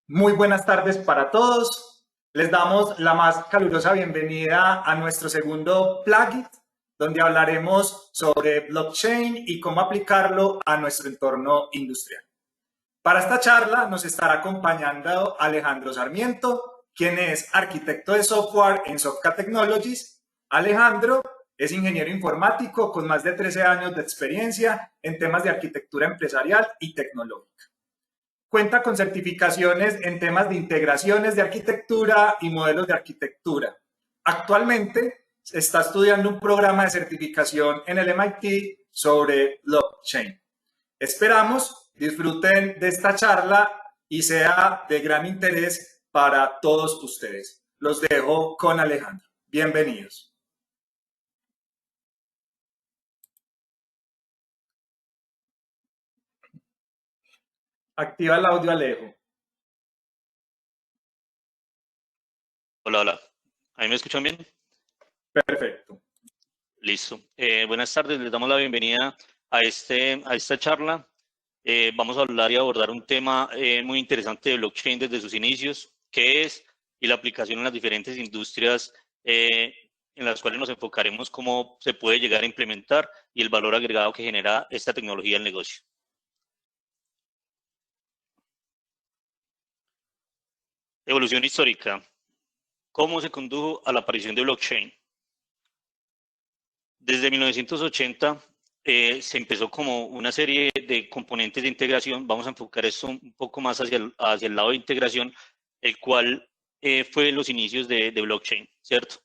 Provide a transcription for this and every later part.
Muy buenas tardes para todos. Les damos la más calurosa bienvenida a nuestro segundo Plugit, donde hablaremos sobre blockchain y cómo aplicarlo a nuestro entorno industrial. Para esta charla nos estará acompañando Alejandro Sarmiento, quien es arquitecto de software en Sofka Technologies. Alejandro es ingeniero informático con más de 13 años de experiencia en temas de arquitectura empresarial y tecnológica. Cuenta con certificaciones en temas de integraciones de arquitectura y modelos de arquitectura. Actualmente está estudiando un programa de certificación en el MIT sobre blockchain. Esperamos disfruten de esta charla y sea de gran interés para todos ustedes. Los dejo con Alejandro. Bienvenidos. Activa el audio, Alejo. Hola, hola. ¿Ahí me escuchan bien? Perfecto. Listo. Buenas tardes, les damos la bienvenida a esta charla. Vamos a hablar y abordar un tema muy interesante de blockchain desde sus inicios, qué es y la aplicación en las diferentes industrias en las cuales nos enfocaremos, cómo se puede llegar a implementar y el valor agregado que genera esta tecnología al negocio. Evolución histórica. ¿Cómo se condujo a la aparición de blockchain? Desde 1980 se empezó como una serie de componentes de integración. Vamos a enfocar esto un poco más hacia el lado de integración, el cual fue los inicios de blockchain, ¿cierto?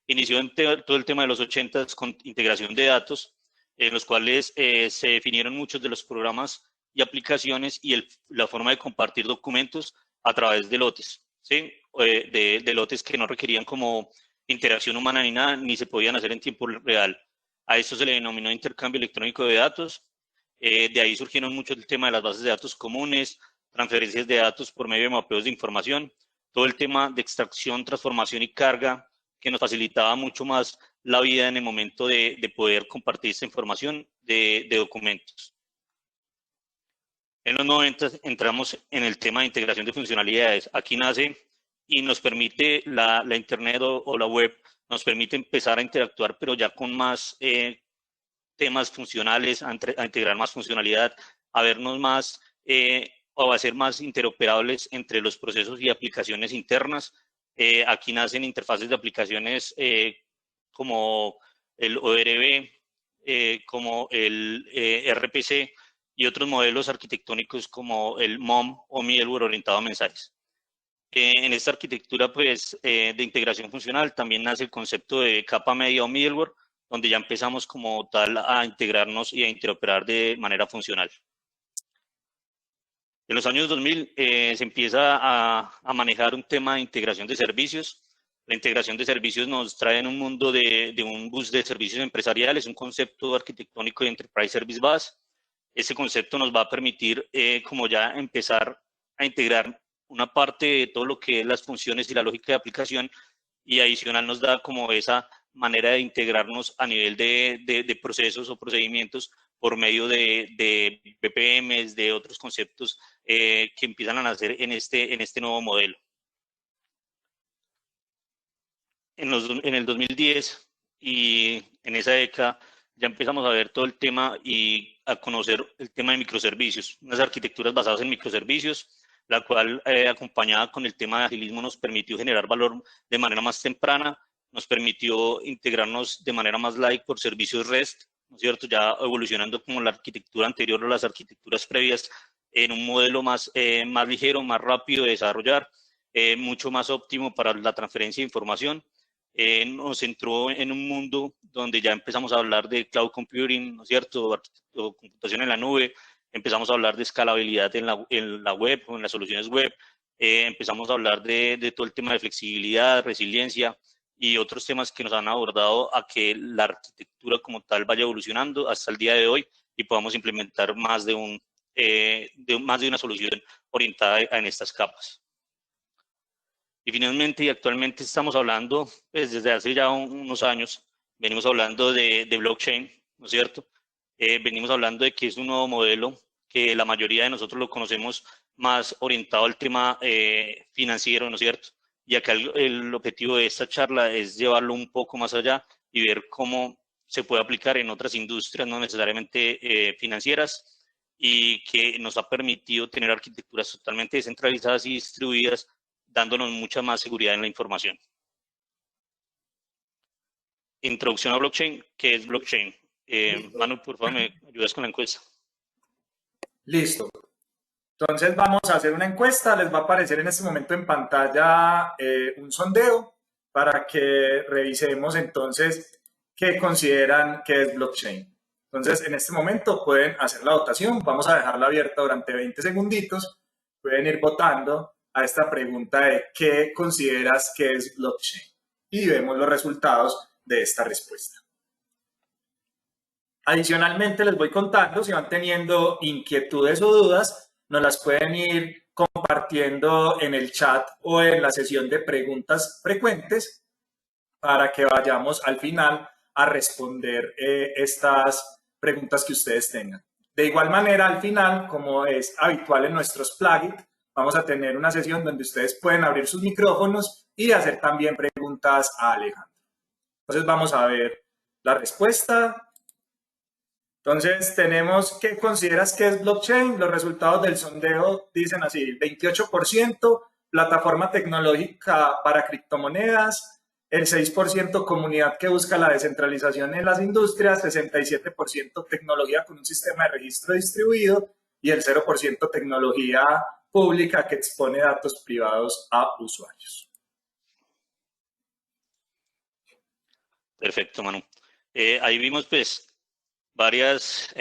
Inició en todo el tema de los 80 con integración de datos, en los cuales se definieron muchos de los programas y aplicaciones y la forma de compartir documentos a través de lotes, ¿sí? De lotes que no requerían como interacción humana ni nada, ni se podían hacer en tiempo real. A esto se le denominó intercambio electrónico de datos. De ahí surgieron mucho el tema de las bases de datos comunes, transferencias de datos por medio de mapeos de información, todo el tema de extracción, transformación y carga, que nos facilitaba mucho más la vida en el momento de poder compartir esta información de documentos. En los 90 entramos en el tema de integración de funcionalidades. Aquí nace y nos permite la Internet o la web, nos permite empezar a interactuar, pero ya con más temas funcionales, a integrar más funcionalidad, a vernos más o a ser más interoperables entre los procesos y aplicaciones internas. Aquí nacen interfaces de aplicaciones como el ORB, como el RPC y otros modelos arquitectónicos como el MOM o middleware orientado a mensajes. En esta arquitectura pues, de integración funcional también nace el concepto de capa media o middleware, donde ya empezamos como tal a integrarnos y a interoperar de manera funcional. En los años 2000 se empieza a manejar un tema de integración de servicios. La integración de servicios nos trae en un mundo de un bus de servicios empresariales, un concepto arquitectónico de Enterprise Service Bus. Ese concepto nos va a permitir como ya empezar a integrar una parte de todo lo que es las funciones y la lógica de aplicación, y adicional nos da como esa manera de integrarnos a nivel de procesos o procedimientos por medio de BPMs, de otros conceptos que empiezan a nacer en este nuevo modelo. En el 2010 y en esa década ya empezamos a ver todo el tema y a conocer el tema de microservicios, unas arquitecturas basadas en microservicios, la cual acompañada con el tema de agilismo nos permitió generar valor de manera más temprana, nos permitió integrarnos de manera más light por servicios REST, ¿no es cierto? Ya evolucionando como la arquitectura anterior o las arquitecturas previas en un modelo más ligero, más rápido de desarrollar, mucho más óptimo para la transferencia de información. Nos entró en un mundo donde ya empezamos a hablar de cloud computing, ¿no es cierto?, o computación en la nube, empezamos a hablar de escalabilidad en la web o en las soluciones web, empezamos a hablar de todo el tema de flexibilidad, resiliencia y otros temas que nos han abordado a que la arquitectura como tal vaya evolucionando hasta el día de hoy y podamos implementar más de una solución orientada en estas capas. Y finalmente y actualmente estamos hablando, pues desde hace ya unos años, venimos hablando de blockchain, ¿no es cierto? Venimos hablando de que es un nuevo modelo que la mayoría de nosotros lo conocemos más orientado al tema financiero, ¿no es cierto? Y acá el objetivo de esta charla es llevarlo un poco más allá y ver cómo se puede aplicar en otras industrias, no necesariamente financieras, y que nos ha permitido tener arquitecturas totalmente descentralizadas y distribuidas, dándonos mucha más seguridad en la información. Introducción a blockchain. ¿Qué es blockchain? Manu, por favor, ¿me ayudas con la encuesta? Listo. Entonces vamos a hacer una encuesta. Les va a aparecer en este momento en pantalla un sondeo para que revisemos entonces qué consideran que es blockchain. Entonces, en este momento pueden hacer la votación. Vamos a dejarla abierta durante 20 segunditos. Pueden ir votando a esta pregunta de qué consideras que es blockchain. Y vemos los resultados de esta respuesta. Adicionalmente, les voy contando, si van teniendo inquietudes o dudas, nos las pueden ir compartiendo en el chat o en la sesión de preguntas frecuentes para que vayamos al final a responder estas preguntas que ustedes tengan. De igual manera, al final, como es habitual en nuestros plugins, vamos a tener una sesión donde ustedes pueden abrir sus micrófonos y hacer también preguntas a Alejandro. Entonces vamos a ver la respuesta. Entonces tenemos, ¿qué consideras que es blockchain? Los resultados del sondeo dicen así: 28% plataforma tecnológica para criptomonedas, el 6% comunidad que busca la descentralización en las industrias, 67% tecnología con un sistema de registro distribuido y el 0% tecnología pública que expone datos privados a usuarios. Perfecto, Manu. Ahí vimos pues varias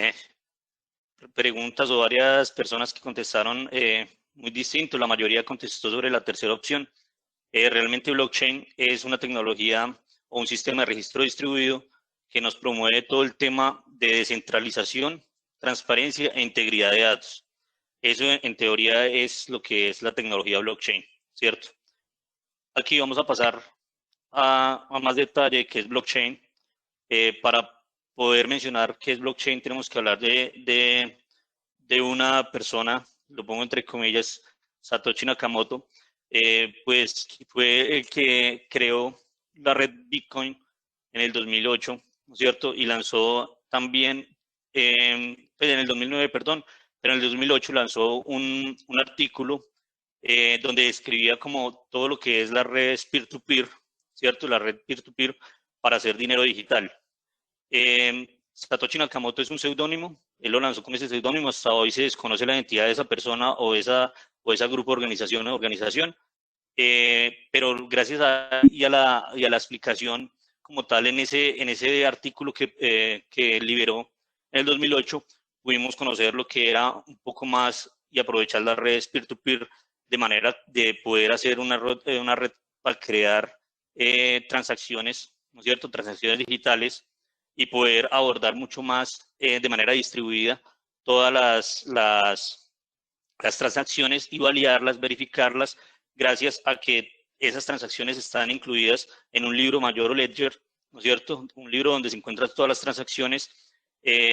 preguntas o varias personas que contestaron muy distinto. La mayoría contestó sobre la tercera opción. Realmente blockchain es una tecnología o un sistema de registro distribuido que nos promueve todo el tema de descentralización, transparencia e integridad de datos. Eso en teoría es lo que es la tecnología blockchain, ¿cierto? Aquí vamos a pasar a más detalle qué es blockchain. Para poder mencionar qué es blockchain tenemos que hablar de una persona, lo pongo entre comillas, Satoshi Nakamoto, pues fue el que creó la red Bitcoin en el 2008, ¿no es cierto? Y lanzó también, pues en el 2009, perdón, pero en el 2008 lanzó un artículo donde describía como todo lo que es las redes peer-to-peer, ¿cierto? La red peer-to-peer para hacer dinero digital. Satoshi Nakamoto es un seudónimo, él lo lanzó con ese seudónimo, hasta hoy se desconoce la identidad de esa persona o esa grupo, organización, pero gracias a la explicación como tal en ese artículo que liberó en el 2008, pudimos conocer lo que era un poco más y aprovechar las redes peer-to-peer de manera de poder hacer una red para crear transacciones, ¿no es cierto?, transacciones digitales, y poder abordar mucho más de manera distribuida todas las transacciones y validarlas, verificarlas, gracias a que esas transacciones están incluidas en un libro mayor o ledger, ¿no es cierto? Un libro donde se encuentran todas las transacciones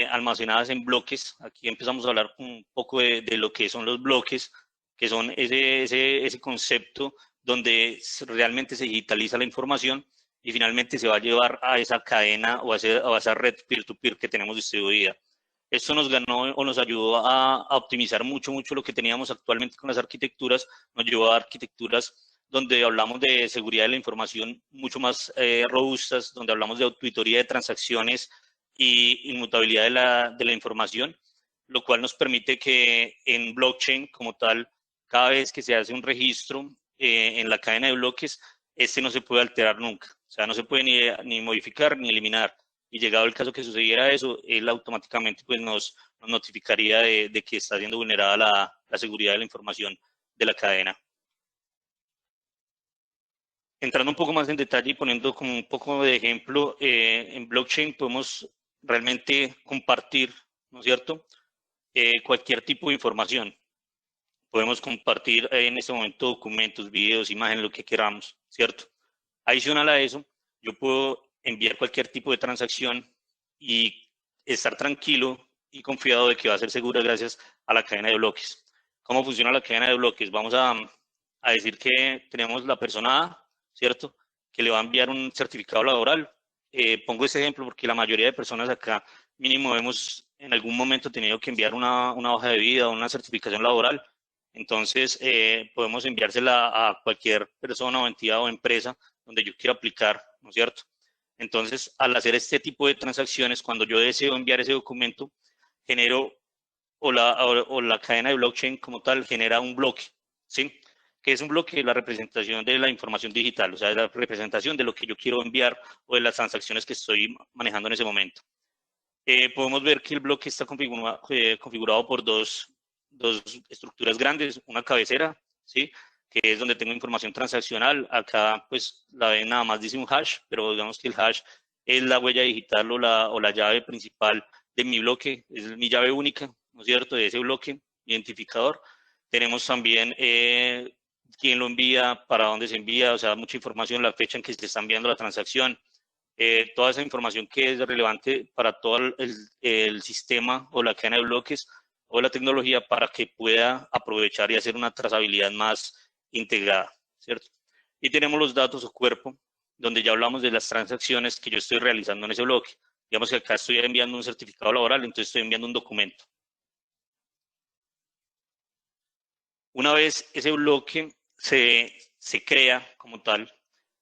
almacenadas en bloques. Aquí empezamos a hablar un poco de lo que son los bloques, que son ese concepto donde realmente se digitaliza la información y finalmente se va a llevar a esa cadena o a esa red peer-to-peer que tenemos distribuida. Esto nos ganó o nos ayudó a optimizar mucho lo que teníamos actualmente con las arquitecturas, nos llevó a arquitecturas donde hablamos de seguridad de la información mucho más robustas, donde hablamos de auditoría de transacciones y inmutabilidad de la información, lo cual nos permite que en blockchain como tal, cada vez que se hace un registro en la cadena de bloques, este no se puede alterar nunca, o sea, no se puede ni modificar ni eliminar. Y llegado el caso que sucediera eso, él automáticamente pues, nos notificaría de que está siendo vulnerada la seguridad de la información de la cadena. Entrando un poco más en detalle y poniendo como un poco de ejemplo, en blockchain podemos realmente compartir, ¿no es cierto?, cualquier tipo de información. Podemos compartir en este momento documentos, videos, imágenes, lo que queramos, ¿cierto? Adicional a eso, yo puedo enviar cualquier tipo de transacción y estar tranquilo y confiado de que va a ser segura gracias a la cadena de bloques. ¿Cómo funciona la cadena de bloques? Vamos a decir que tenemos la persona A, ¿cierto?, que le va a enviar un certificado laboral. Pongo este ejemplo porque la mayoría de personas acá mínimo hemos en algún momento tenido que enviar una hoja de vida o una certificación laboral. Entonces, podemos enviársela a cualquier persona o entidad o empresa donde yo quiera aplicar, ¿no es cierto? Entonces, al hacer este tipo de transacciones, cuando yo deseo enviar ese documento, genero o la cadena de blockchain como tal genera un bloque, ¿sí? ¿Qué es un bloque? La representación de la información digital, o sea, la representación de lo que yo quiero enviar o de las transacciones que estoy manejando en ese momento. Podemos ver que el bloque está configurado por dos estructuras grandes, una cabecera, ¿sí?, que es donde tengo información transaccional. Acá, pues, la ven, nada más dice un hash, pero digamos que el hash es la huella digital o la llave principal de mi bloque, es mi llave única, ¿no es cierto?, de ese bloque identificador. Tenemos también quién lo envía, para dónde se envía, o sea, mucha información, la fecha en que se está enviando la transacción, toda esa información que es relevante para todo el sistema o la cadena de bloques o la tecnología para que pueda aprovechar y hacer una trazabilidad más integrada, ¿cierto? Y tenemos los datos o cuerpo, donde ya hablamos de las transacciones que yo estoy realizando en ese bloque. Digamos que acá estoy enviando un certificado laboral, entonces estoy enviando un documento. Una vez ese bloque se crea como tal,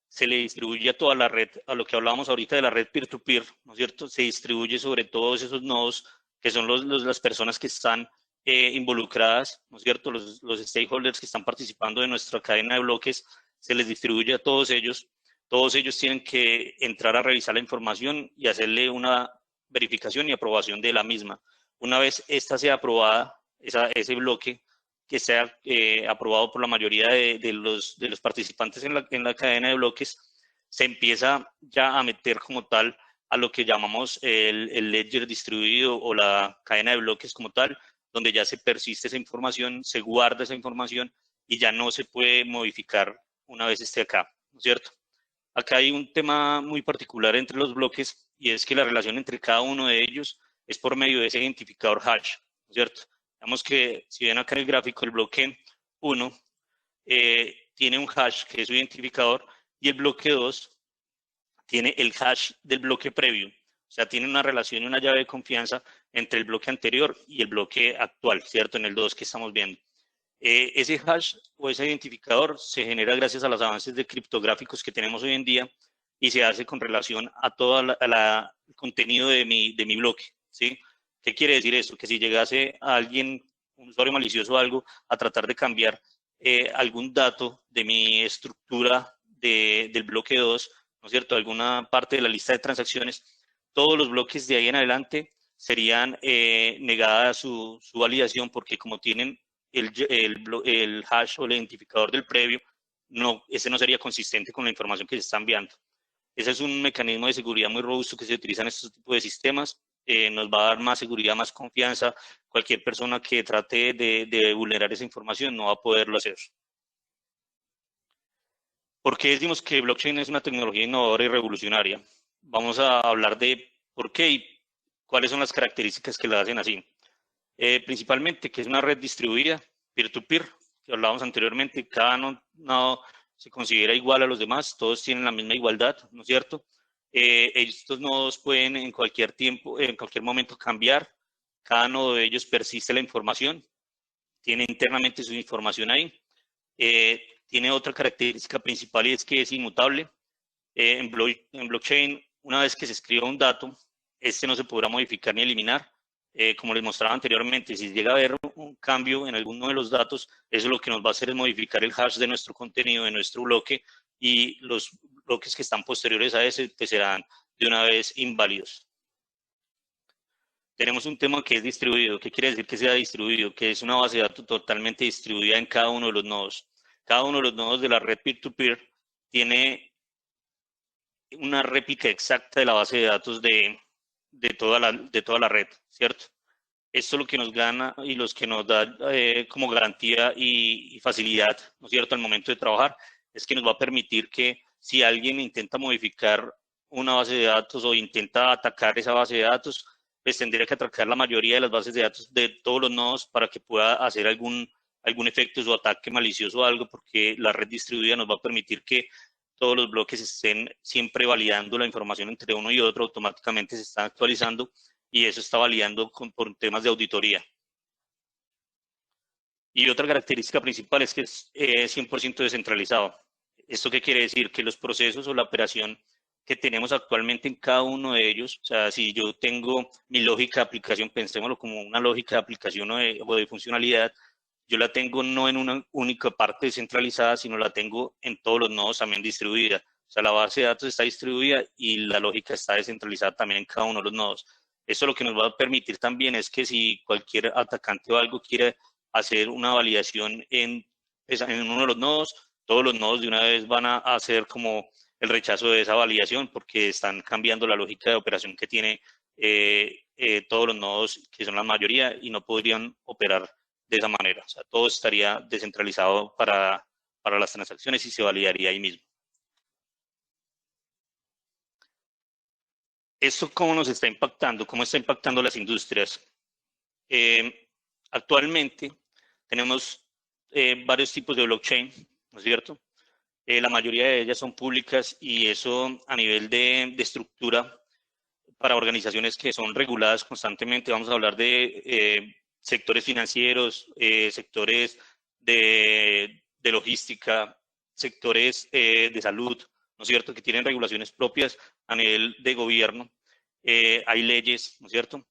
se le distribuye a toda la red, a lo que hablábamos ahorita de la red peer-to-peer, ¿no es cierto? Se distribuye sobre todos esos nodos que son las personas que están involucradas, ¿no es cierto? Los stakeholders que están participando de nuestra cadena de bloques, se les distribuye a todos ellos. Todos ellos tienen que entrar a revisar la información y hacerle una verificación y aprobación de la misma. Una vez esta sea aprobada, ese bloque, que sea aprobado por la mayoría de los participantes en la cadena de bloques, se empieza ya a meter como tal a lo que llamamos el ledger distribuido o la cadena de bloques como tal, donde ya se persiste esa información, se guarda esa información y ya no se puede modificar una vez esté acá, ¿no es cierto? Acá hay un tema muy particular entre los bloques y es que la relación entre cada uno de ellos es por medio de ese identificador hash, ¿no es cierto? Digamos que si ven acá en el gráfico, el bloque 1 tiene un hash que es su identificador y el bloque 2 tiene el hash del bloque previo. O sea, tiene una relación y una llave de confianza entre el bloque anterior y el bloque actual, ¿cierto? En el 2 que estamos viendo. Ese hash o ese identificador se genera gracias a los avances de criptográficos que tenemos hoy en día y se hace con relación a todo el contenido de mi bloque, ¿sí? ¿Qué quiere decir eso? Que si llegase a alguien, un usuario malicioso o algo, a tratar de cambiar algún dato de mi estructura del bloque 2, ¿no es cierto?, alguna parte de la lista de transacciones, todos los bloques de ahí en adelante serían negada su validación porque como tienen el hash o el identificador del previo, ese no sería consistente con la información que se está enviando. Ese es un mecanismo de seguridad muy robusto que se utiliza en estos tipos de sistemas. Nos va a dar más seguridad, más confianza. Cualquier persona que trate de vulnerar esa información no va a poderlo hacer. ¿Por qué decimos que blockchain es una tecnología innovadora y revolucionaria? Vamos a hablar de por qué y cuáles son las características que la hacen así. Principalmente que es una red distribuida, peer-to-peer, que hablábamos anteriormente, cada nodo se considera igual a los demás, todos tienen la misma igualdad, ¿no es cierto? Estos nodos pueden en cualquier tiempo, en cualquier momento cambiar, cada nodo de ellos persiste la información, tiene internamente su información ahí, tiene otra característica principal y es que es inmutable. En blockchain, una vez que se escriba un dato, este no se podrá modificar ni eliminar. Como les mostraba anteriormente, si llega a haber un cambio en alguno de los datos, eso lo que nos va a hacer es modificar el hash de nuestro contenido, de nuestro bloque, y los bloques que están posteriores a ese pues, serán de una vez inválidos. Tenemos un tema que es distribuido. ¿Qué quiere decir que sea distribuido? Que es una base de datos totalmente distribuida en cada uno de los nodos. Cada uno de los nodos de la red peer-to-peer tiene una réplica exacta de la base de datos de toda la red, ¿cierto? Esto es lo que nos gana y los que nos da como garantía y facilidad, ¿no es cierto?, al momento de trabajar, es que nos va a permitir que si alguien intenta modificar una base de datos o intenta atacar esa base de datos, pues tendría que atracar la mayoría de las bases de datos de todos los nodos para que pueda hacer algún efecto o ataque malicioso o algo, porque la red distribuida nos va a permitir que todos los bloques estén siempre validando la información entre uno y otro, automáticamente se están actualizando y eso está validando por temas de auditoría. Y otra característica principal es que es 100% descentralizado. ¿Esto qué quiere decir? Que los procesos o la operación que tenemos actualmente en cada uno de ellos, o sea, si yo tengo mi lógica de aplicación, pensémoslo como una lógica de aplicación o de funcionalidad, yo la tengo no en una única parte descentralizada, sino la tengo en todos los nodos también distribuida. O sea, la base de datos está distribuida y la lógica está descentralizada también en cada uno de los nodos. Eso lo que nos va a permitir también es que si cualquier atacante o algo quiere hacer una validación en uno de los nodos, todos los nodos de una vez van a hacer como el rechazo de esa validación porque están cambiando la lógica de operación que tiene todos los nodos, que son la mayoría, y no podrían operar de esa manera. O sea, todo estaría descentralizado para las transacciones y se validaría ahí mismo. ¿Esto cómo nos está impactando? ¿Cómo está impactando las industrias? Actualmente tenemos varios tipos de blockchain, ¿no es cierto? La mayoría de ellas son públicas y eso a nivel de estructura para organizaciones que son reguladas constantemente. Vamos a hablar de sectores financieros, sectores de logística, sectores de salud, ¿no es cierto?, que tienen regulaciones propias a nivel de gobierno. Hay leyes, ¿no es cierto?,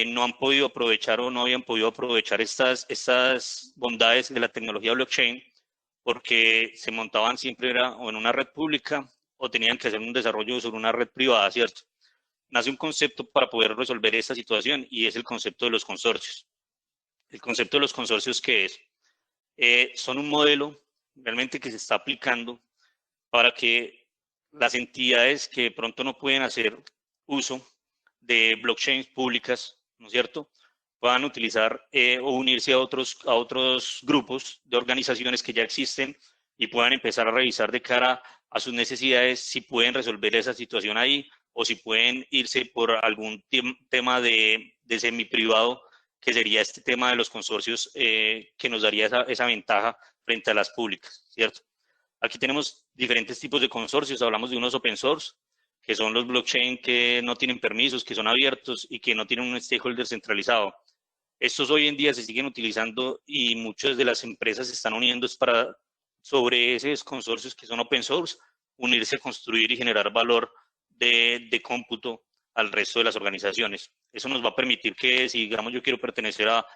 no han podido aprovechar o no habían podido aprovechar estas bondades de la tecnología blockchain porque se montaban siempre o en una red pública o tenían que hacer un desarrollo sobre una red privada, ¿cierto? Nace un concepto para poder resolver esta situación y es el concepto de los consorcios. El concepto de los consorcios, ¿qué es? Son un modelo realmente que se está aplicando para que las entidades que de pronto no pueden hacer uso de blockchains públicas, ¿no es cierto?, puedan utilizar o unirse a otros grupos de organizaciones que ya existen y puedan empezar a revisar de cara a sus necesidades si pueden resolver esa situación ahí o si pueden irse por algún tema de semiprivado, que sería este tema de los consorcios que nos daría esa ventaja frente a las públicas, ¿cierto? Aquí tenemos diferentes tipos de consorcios, hablamos de unos open source, que son los blockchain que no tienen permisos, que son abiertos y que no tienen un stakeholder centralizado. Estos hoy en día se siguen utilizando y muchas de las empresas se están uniendo para, sobre esos consorcios que son open source, unirse a construir y generar valor de cómputo al resto de las organizaciones. Eso nos va a permitir que, si digamos yo quiero pertenecer a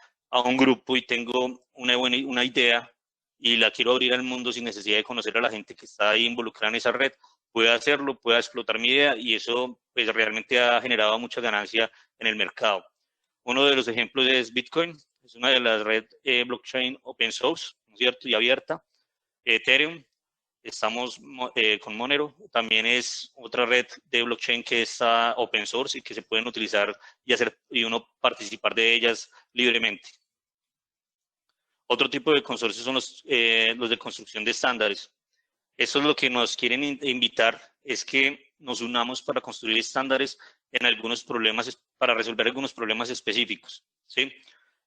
un grupo y tengo una idea y la quiero abrir al mundo sin necesidad de conocer a la gente que está ahí involucrada en esa red, pueda hacerlo, pueda explotar mi idea y eso pues realmente ha generado mucha ganancia en el mercado. Uno de los ejemplos es Bitcoin, es una de las redes blockchain open source, ¿no es cierto?, y abierta. Ethereum, estamos con Monero, también es otra red de blockchain que está open source y que se pueden utilizar y uno participar de ellas libremente. Otro tipo de consorcios son los de construcción de estándares. Eso es lo que nos quieren invitar, es que nos unamos para construir estándares en algunos problemas, para resolver algunos problemas específicos, ¿sí?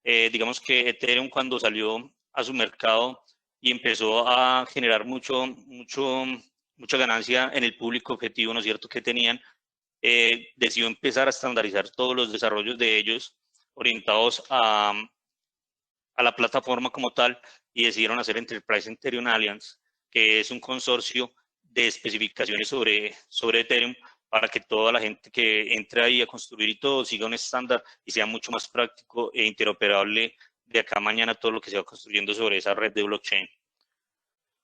Digamos que Ethereum, cuando salió a su mercado y empezó a generar mucha ganancia en el público objetivo, ¿no es cierto?, que tenían, decidió empezar a estandarizar todos los desarrollos de ellos orientados a la plataforma como tal y decidieron hacer Enterprise Ethereum Alliance, que es un consorcio de especificaciones sobre Ethereum para que toda la gente que entre ahí a construir y todo siga un estándar y sea mucho más práctico e interoperable de acá a mañana todo lo que se va construyendo sobre esa red de blockchain.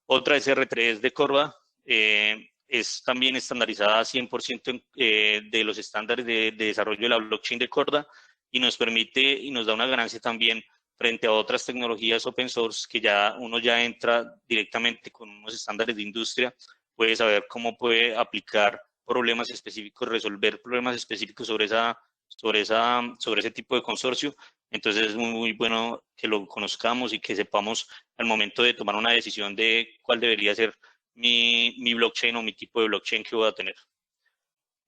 Otra es R3 de Corda, es también estandarizada 100% de los estándares de desarrollo de la blockchain de Corda y nos permite y nos da una ganancia también frente a otras tecnologías open source que uno ya entra directamente con unos estándares de industria, puede saber cómo puede aplicar problemas específicos, resolver problemas específicos sobre ese tipo de consorcio. Entonces es muy bueno que lo conozcamos y que sepamos al momento de tomar una decisión de cuál debería ser mi blockchain o mi tipo de blockchain que voy a tener.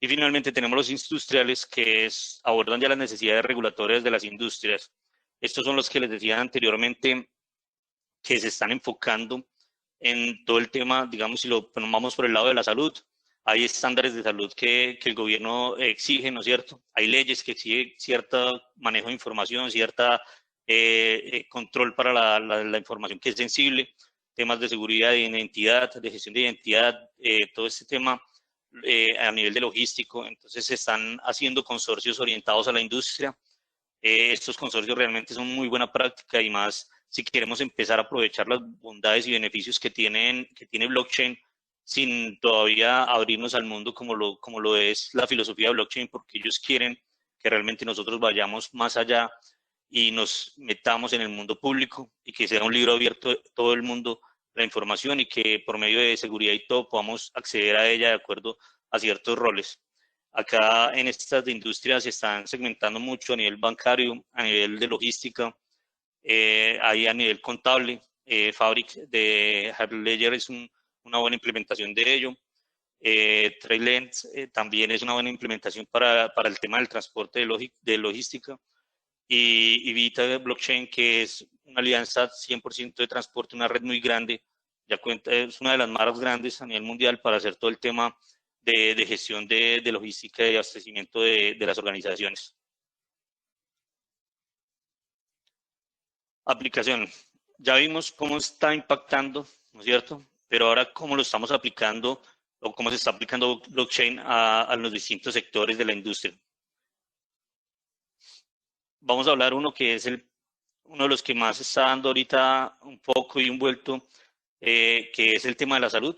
Y finalmente tenemos los industriales que abordan ya las necesidades regulatorias de las industrias. Estos son los que les decía anteriormente que se están enfocando en todo el tema, digamos, si lo vamos por el lado de la salud, hay estándares de salud que el gobierno exige, ¿no es cierto? Hay leyes que exigen cierto manejo de información, cierta control para la información que es sensible, temas de seguridad, de identidad, de gestión de identidad, todo este tema a nivel de logístico. Entonces se están haciendo consorcios orientados a la industria. Estos consorcios realmente son muy buena práctica y más si queremos empezar a aprovechar las bondades y beneficios que tiene blockchain sin todavía abrirnos al mundo como lo es la filosofía de blockchain, porque ellos quieren que realmente nosotros vayamos más allá y nos metamos en el mundo público y que sea un libro abierto de todo el mundo la información y que por medio de seguridad y todo podamos acceder a ella de acuerdo a ciertos roles. Acá en estas industrias se están segmentando mucho a nivel bancario, a nivel de logística, ahí a nivel contable. Fabric de Hyperledger es una buena implementación de ello. TradeLens también es una buena implementación para el tema del transporte de logística. Y Vita Blockchain, que es una alianza 100% de transporte, una red muy grande, ya cuenta, es una de las más grandes a nivel mundial para hacer todo el tema de gestión de logística y abastecimiento de las organizaciones. Aplicación. Ya vimos cómo está impactando, ¿no es cierto? Pero ahora cómo lo estamos aplicando o cómo se está aplicando blockchain a los distintos sectores de la industria. Vamos a hablar uno que es uno de los que más está dando ahorita un poco y un vuelto, que es el tema de la salud.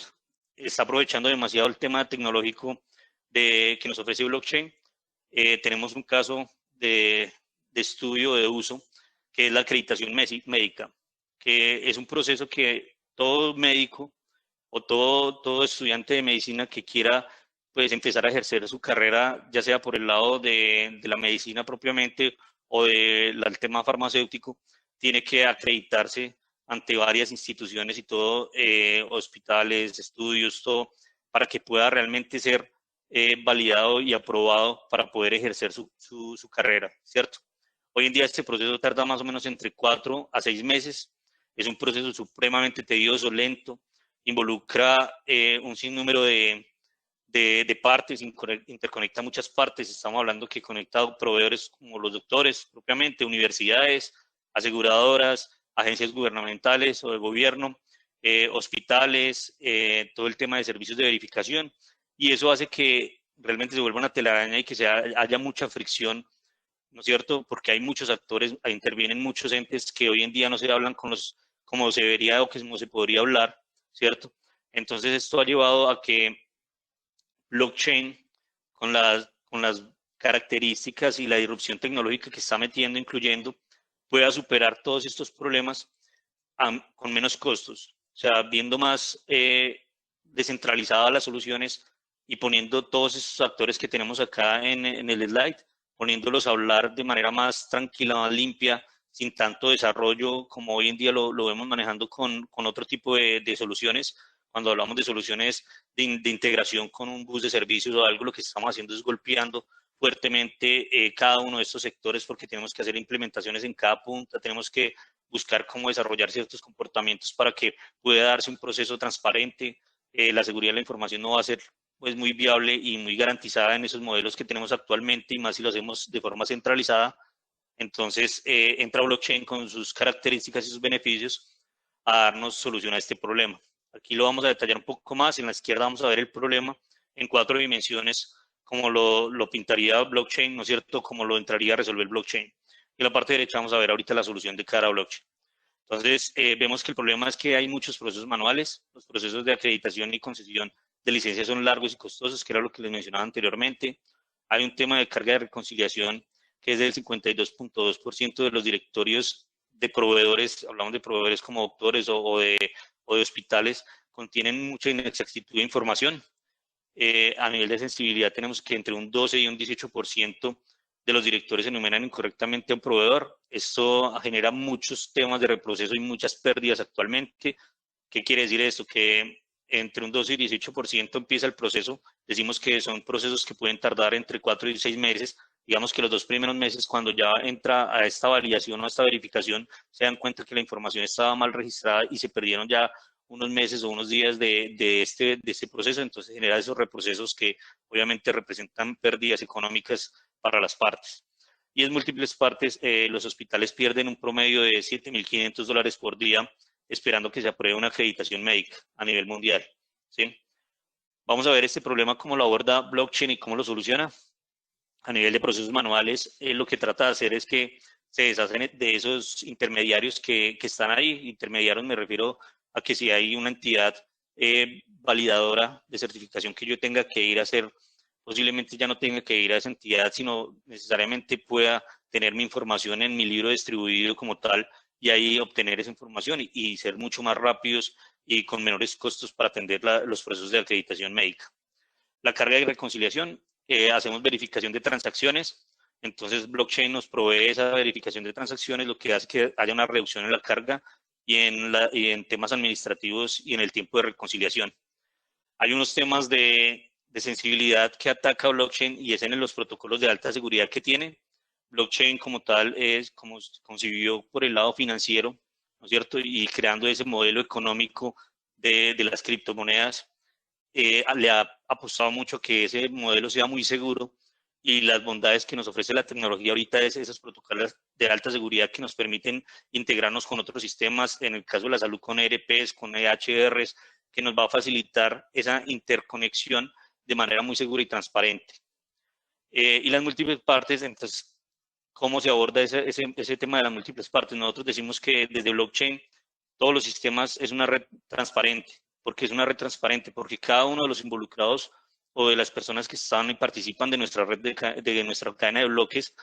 Está aprovechando demasiado el tema tecnológico que nos ofrece blockchain. Tenemos un caso de estudio de uso que es la acreditación médica, que es un proceso que todo médico o todo estudiante de medicina que quiera pues empezar a ejercer su carrera, ya sea por el lado de la medicina propiamente o del tema farmacéutico, tiene que acreditarse ante varias instituciones y todo, hospitales, estudios, todo, para que pueda realmente ser validado y aprobado para poder ejercer su carrera, ¿cierto? Hoy en día este proceso tarda más o menos entre 4 a 6 meses, es un proceso supremamente tedioso, lento, involucra un sinnúmero de partes, interconecta muchas partes, estamos hablando que conecta proveedores como los doctores propiamente, universidades, aseguradoras, agencias gubernamentales o de gobierno, hospitales, todo el tema de servicios de verificación, y eso hace que realmente se vuelva una telaraña y que haya mucha fricción, ¿no es cierto? Porque hay muchos actores, intervienen muchos entes que hoy en día no se hablan como se debería o como se podría hablar, ¿cierto? Entonces esto ha llevado a que blockchain, con las características y la disrupción tecnológica que está metiendo, incluyendo, pueda superar todos estos problemas con menos costos. O sea, viendo más descentralizadas las soluciones y poniendo todos esos actores que tenemos acá en el slide, poniéndolos a hablar de manera más tranquila, más limpia, sin tanto desarrollo como hoy en día lo vemos manejando con otro tipo de soluciones. Cuando hablamos de soluciones de integración con un bus de servicios o algo, lo que estamos haciendo es golpeando fuertemente cada uno de estos sectores porque tenemos que hacer implementaciones en cada punta, tenemos que buscar cómo desarrollar ciertos comportamientos para que pueda darse un proceso transparente. La seguridad de la información no va a ser pues, muy viable y muy garantizada en esos modelos que tenemos actualmente y más si lo hacemos de forma centralizada. Entonces entra blockchain con sus características y sus beneficios a darnos solución a este problema. Aquí lo vamos a detallar un poco más. En la izquierda vamos a ver el problema en 4 dimensiones, como lo pintaría blockchain, ¿no es cierto? Como lo entraría a resolver blockchain. Y en la parte derecha vamos a ver ahorita la solución de cara a blockchain. Entonces, vemos que el problema es que hay muchos procesos manuales. Los procesos de acreditación y concesión de licencias son largos y costosos, que era lo que les mencionaba anteriormente. Hay un tema de carga de reconciliación que es del 52.2% de los directorios de proveedores, hablamos de proveedores como doctores o de hospitales, contienen mucha inexactitud de información. A nivel de sensibilidad tenemos que entre un 12 y un 18% de los directores enumeran incorrectamente a un proveedor. Esto genera muchos temas de reproceso y muchas pérdidas actualmente. ¿Qué quiere decir esto? Que entre un 12 y 18% empieza el proceso. Decimos que son procesos que pueden tardar entre 4 y 6 meses. Digamos que los 2 primeros meses, cuando ya entra a esta validación o a esta verificación, se dan cuenta que la información estaba mal registrada y se perdieron ya unos meses o unos días de este proceso. Entonces genera esos reprocesos que obviamente representan pérdidas económicas para las partes. Y en múltiples partes, los hospitales pierden un promedio de $7.500 por día esperando que se apruebe una acreditación médica a nivel mundial, ¿sí? Vamos a ver este problema, cómo lo aborda blockchain y cómo lo soluciona. A nivel de procesos manuales, lo que trata de hacer es que se deshacen de esos intermediarios que están ahí. Intermediarios me refiero a que si hay una entidad validadora de certificación que yo tenga que ir a hacer, posiblemente ya no tenga que ir a esa entidad, sino necesariamente pueda tener mi información en mi libro distribuido como tal y ahí obtener esa información y ser mucho más rápidos y con menores costos para atender los procesos de acreditación médica. La carga y reconciliación, hacemos verificación de transacciones, entonces blockchain nos provee esa verificación de transacciones, lo que hace que haya una reducción en la carga y en temas administrativos y en el tiempo de reconciliación. Hay unos temas de sensibilidad que ataca blockchain y es en los protocolos de alta seguridad que tiene. Blockchain como tal es como concibió por el lado financiero, ¿no es cierto? Y creando ese modelo económico de las criptomonedas, le ha apostado mucho a que ese modelo sea muy seguro y las bondades que nos ofrece la tecnología ahorita es esos protocolos de alta seguridad que nos permiten integrarnos con otros sistemas, en el caso de la salud con ERPs, con EHRs, que nos va a facilitar esa interconexión de manera muy segura y transparente. Y las múltiples partes, entonces, ¿cómo se aborda ese tema de las múltiples partes? Nosotros decimos que desde blockchain todos los sistemas es una red transparente. ¿Por qué es una red transparente? Porque cada uno de los involucrados o de las personas que están y participan de nuestra red, de nuestra cadena de bloques,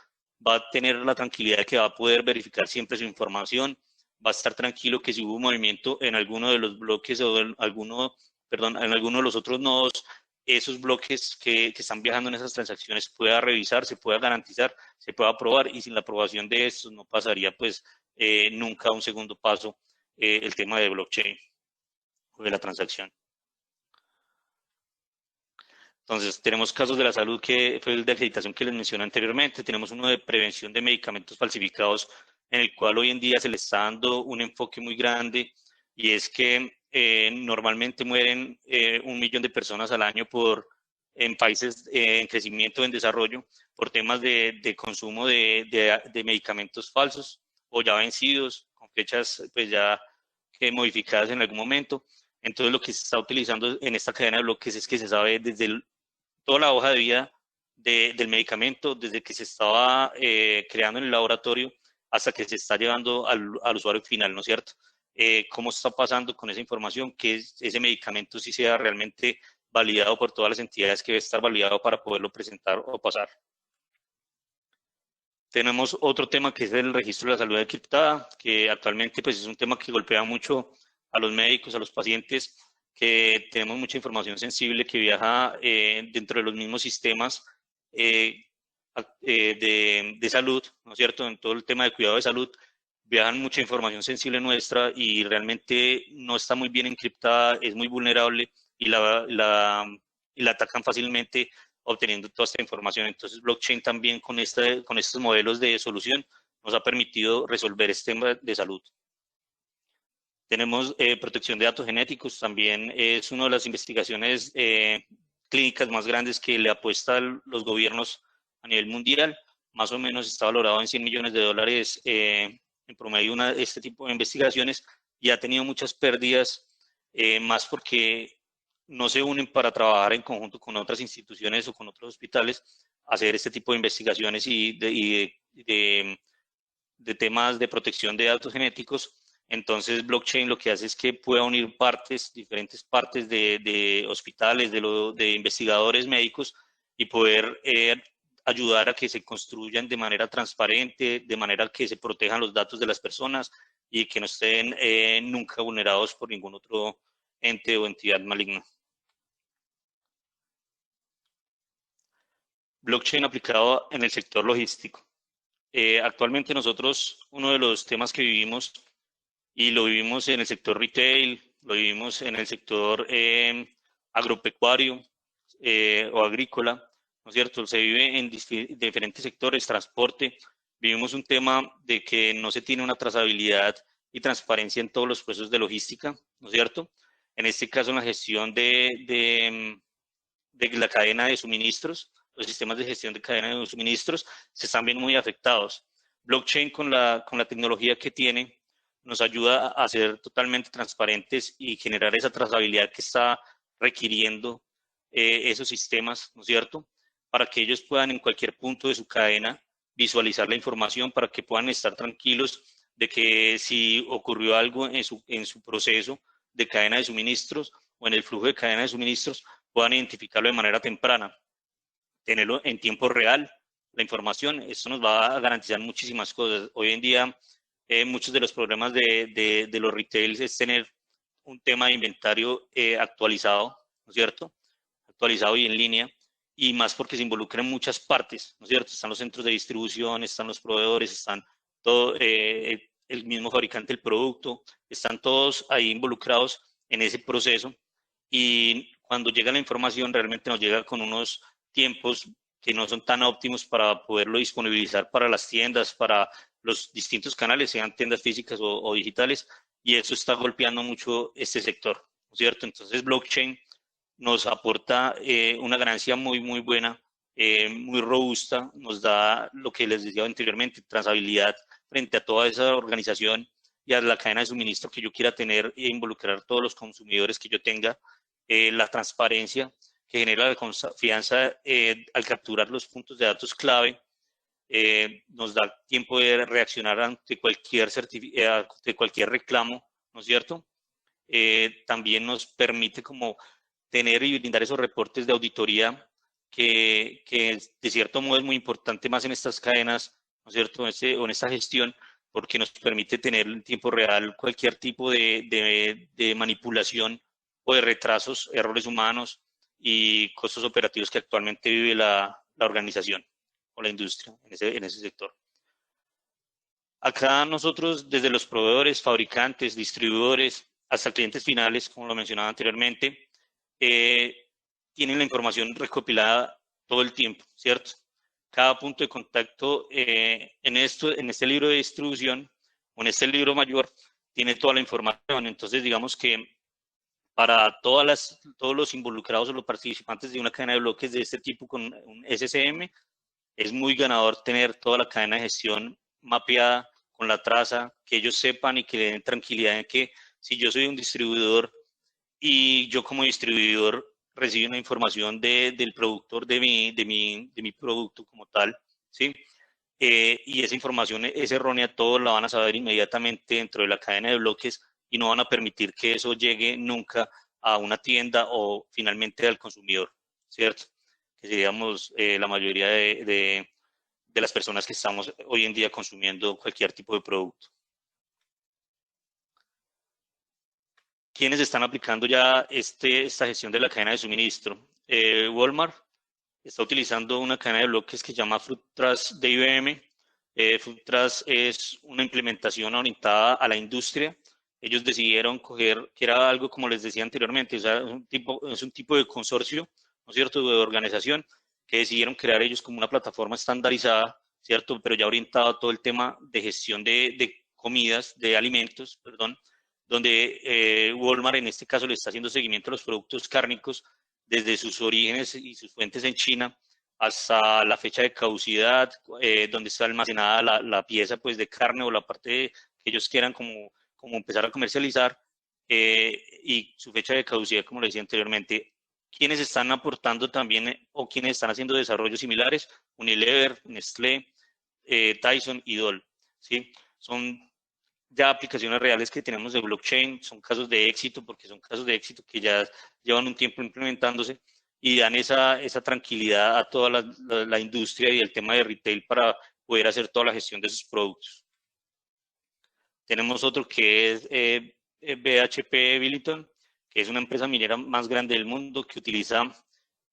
va a tener la tranquilidad de que va a poder verificar siempre su información, va a estar tranquilo que si hubo movimiento en alguno de los bloques o en alguno de los otros nodos, esos bloques que están viajando en esas transacciones pueda revisar, se pueda garantizar, se pueda aprobar y sin la aprobación de estos no pasaría pues nunca a un segundo paso el tema de blockchain o de la transacción. Entonces, tenemos casos de la salud que fue el de acreditación que les mencioné anteriormente, tenemos uno de prevención de medicamentos falsificados en el cual hoy en día se le está dando un enfoque muy grande y es que normalmente mueren 1 millón de personas al año en países en crecimiento, en desarrollo, por temas de consumo de medicamentos falsos o ya vencidos, con fechas pues ya modificadas en algún momento. Entonces lo que se está utilizando en esta cadena de bloques es que se sabe desde toda la hoja de vida del medicamento, desde que se estaba creando en el laboratorio hasta que se está llevando al usuario final, ¿no es cierto? ¿Cómo está pasando con esa información? Que ese medicamento sí sea realmente validado por todas las entidades que debe estar validado para poderlo presentar o pasar. Tenemos otro tema que es el registro de la salud encriptada, que actualmente pues, es un tema que golpea mucho a los médicos, a los pacientes, que tenemos mucha información sensible que viaja dentro de los mismos sistemas de salud, ¿no es cierto? En todo el tema de cuidado de salud, viajan mucha información sensible nuestra y realmente no está muy bien encriptada, es muy vulnerable y la atacan fácilmente obteniendo toda esta información. Entonces, blockchain también con estos modelos de solución nos ha permitido resolver este tema de salud. Tenemos protección de datos genéticos, también es una de las investigaciones clínicas más grandes que le apuestan los gobiernos a nivel mundial. Más o menos está valorado en $100 millones en promedio este tipo de investigaciones y ha tenido muchas pérdidas, más porque no se unen para trabajar en conjunto con otras instituciones o con otros hospitales a hacer este tipo de investigaciones y de temas de protección de datos genéticos. Entonces, blockchain lo que hace es que pueda unir diferentes partes de hospitales, de investigadores médicos y poder ayudar a que se construyan de manera transparente, de manera que se protejan los datos de las personas y que no estén nunca vulnerados por ningún otro ente o entidad maligna. Blockchain aplicado en el sector logístico. Actualmente nosotros, uno de los temas que vivimos, y lo vivimos en el sector retail, lo vivimos en el sector agropecuario o agrícola, ¿no es cierto? Se vive en diferentes sectores, transporte. Vivimos un tema de que no se tiene una trazabilidad y transparencia en todos los procesos de logística, ¿no es cierto? En este caso, en la gestión de la cadena de suministros, los sistemas de gestión de cadena de suministros se están viendo muy afectados. Blockchain con la tecnología que tiene nos ayuda a ser totalmente transparentes y generar esa trazabilidad que está requiriendo esos sistemas, ¿no es cierto? Para que ellos puedan en cualquier punto de su cadena visualizar la información, para que puedan estar tranquilos de que si ocurrió algo en su proceso de cadena de suministros o en el flujo de cadena de suministros, puedan identificarlo de manera temprana, tenerlo en tiempo real, la información. Esto nos va a garantizar muchísimas cosas. Hoy en día, muchos de los problemas de los retails es tener un tema de inventario actualizado, ¿no es cierto? Actualizado y en línea, y más porque se involucran muchas partes, ¿no es cierto? Están los centros de distribución, están los proveedores, están todo, el mismo fabricante del producto, están todos ahí involucrados en ese proceso, y cuando llega la información realmente nos llega con unos tiempos que no son tan óptimos para poderlo disponibilizar para las tiendas, para los distintos canales, sean tiendas físicas o digitales, y eso está golpeando mucho este sector, ¿no es cierto? Entonces blockchain nos aporta una ganancia muy, muy buena, muy robusta, nos da lo que les decía anteriormente, trazabilidad frente a toda esa organización y a la cadena de suministro que yo quiera tener e involucrar a todos los consumidores que yo tenga, la transparencia que genera la confianza al capturar los puntos de datos clave, nos da tiempo de reaccionar ante cualquier reclamo, ¿no es cierto? También nos permite como tener y brindar esos reportes de auditoría que de cierto modo es muy importante más en estas cadenas, ¿no es cierto?, o en esta gestión, porque nos permite tener en tiempo real cualquier tipo de manipulación o de retrasos, errores humanos y costos operativos que actualmente vive la organización o la industria en ese sector. Acá nosotros, desde los proveedores, fabricantes, distribuidores, hasta clientes finales, como lo mencionaba anteriormente, tienen la información recopilada todo el tiempo, ¿cierto? Cada punto de contacto en este libro de distribución o en este libro mayor tiene toda la información. Entonces, digamos que para todos los involucrados o los participantes de una cadena de bloques de este tipo con un SCM, es muy ganador tener toda la cadena de gestión mapeada con la traza, que ellos sepan y que le den tranquilidad en que si yo soy un distribuidor y yo como distribuidor recibo una información del productor de mi producto como tal, ¿sí? Y esa información es errónea, todos la van a saber inmediatamente dentro de la cadena de bloques y no van a permitir que eso llegue nunca a una tienda o finalmente al consumidor, ¿cierto? Que seríamos la mayoría de las personas que estamos hoy en día consumiendo cualquier tipo de producto. ¿Quiénes están aplicando ya esta gestión de la cadena de suministro? Walmart está utilizando una cadena de bloques que se llama FruitTrust de IBM. FruitTrust es una implementación orientada a la industria. Ellos decidieron coger, que era algo como les decía anteriormente, o sea, es un tipo de consorcio, ¿no es cierto?, de organización, que decidieron crear ellos como una plataforma estandarizada, ¿cierto?, pero ya orientada a todo el tema de gestión de comidas, de alimentos, perdón, donde Walmart en este caso le está haciendo seguimiento a los productos cárnicos desde sus orígenes y sus fuentes en China hasta la fecha de caducidad, donde está almacenada la pieza pues, de carne o la parte que ellos quieran como empezar a comercializar, y su fecha de caducidad, como le decía anteriormente. ¿Quiénes están aportando también o quienes están haciendo desarrollos similares? Unilever, Nestlé, Tyson y Dole, ¿sí? Son ya aplicaciones reales que tenemos de blockchain, son casos de éxito, porque son casos de éxito que ya llevan un tiempo implementándose y dan esa tranquilidad a toda la industria y el tema de retail para poder hacer toda la gestión de sus productos. Tenemos otro que es BHP Billiton, que es una empresa minera más grande del mundo que utiliza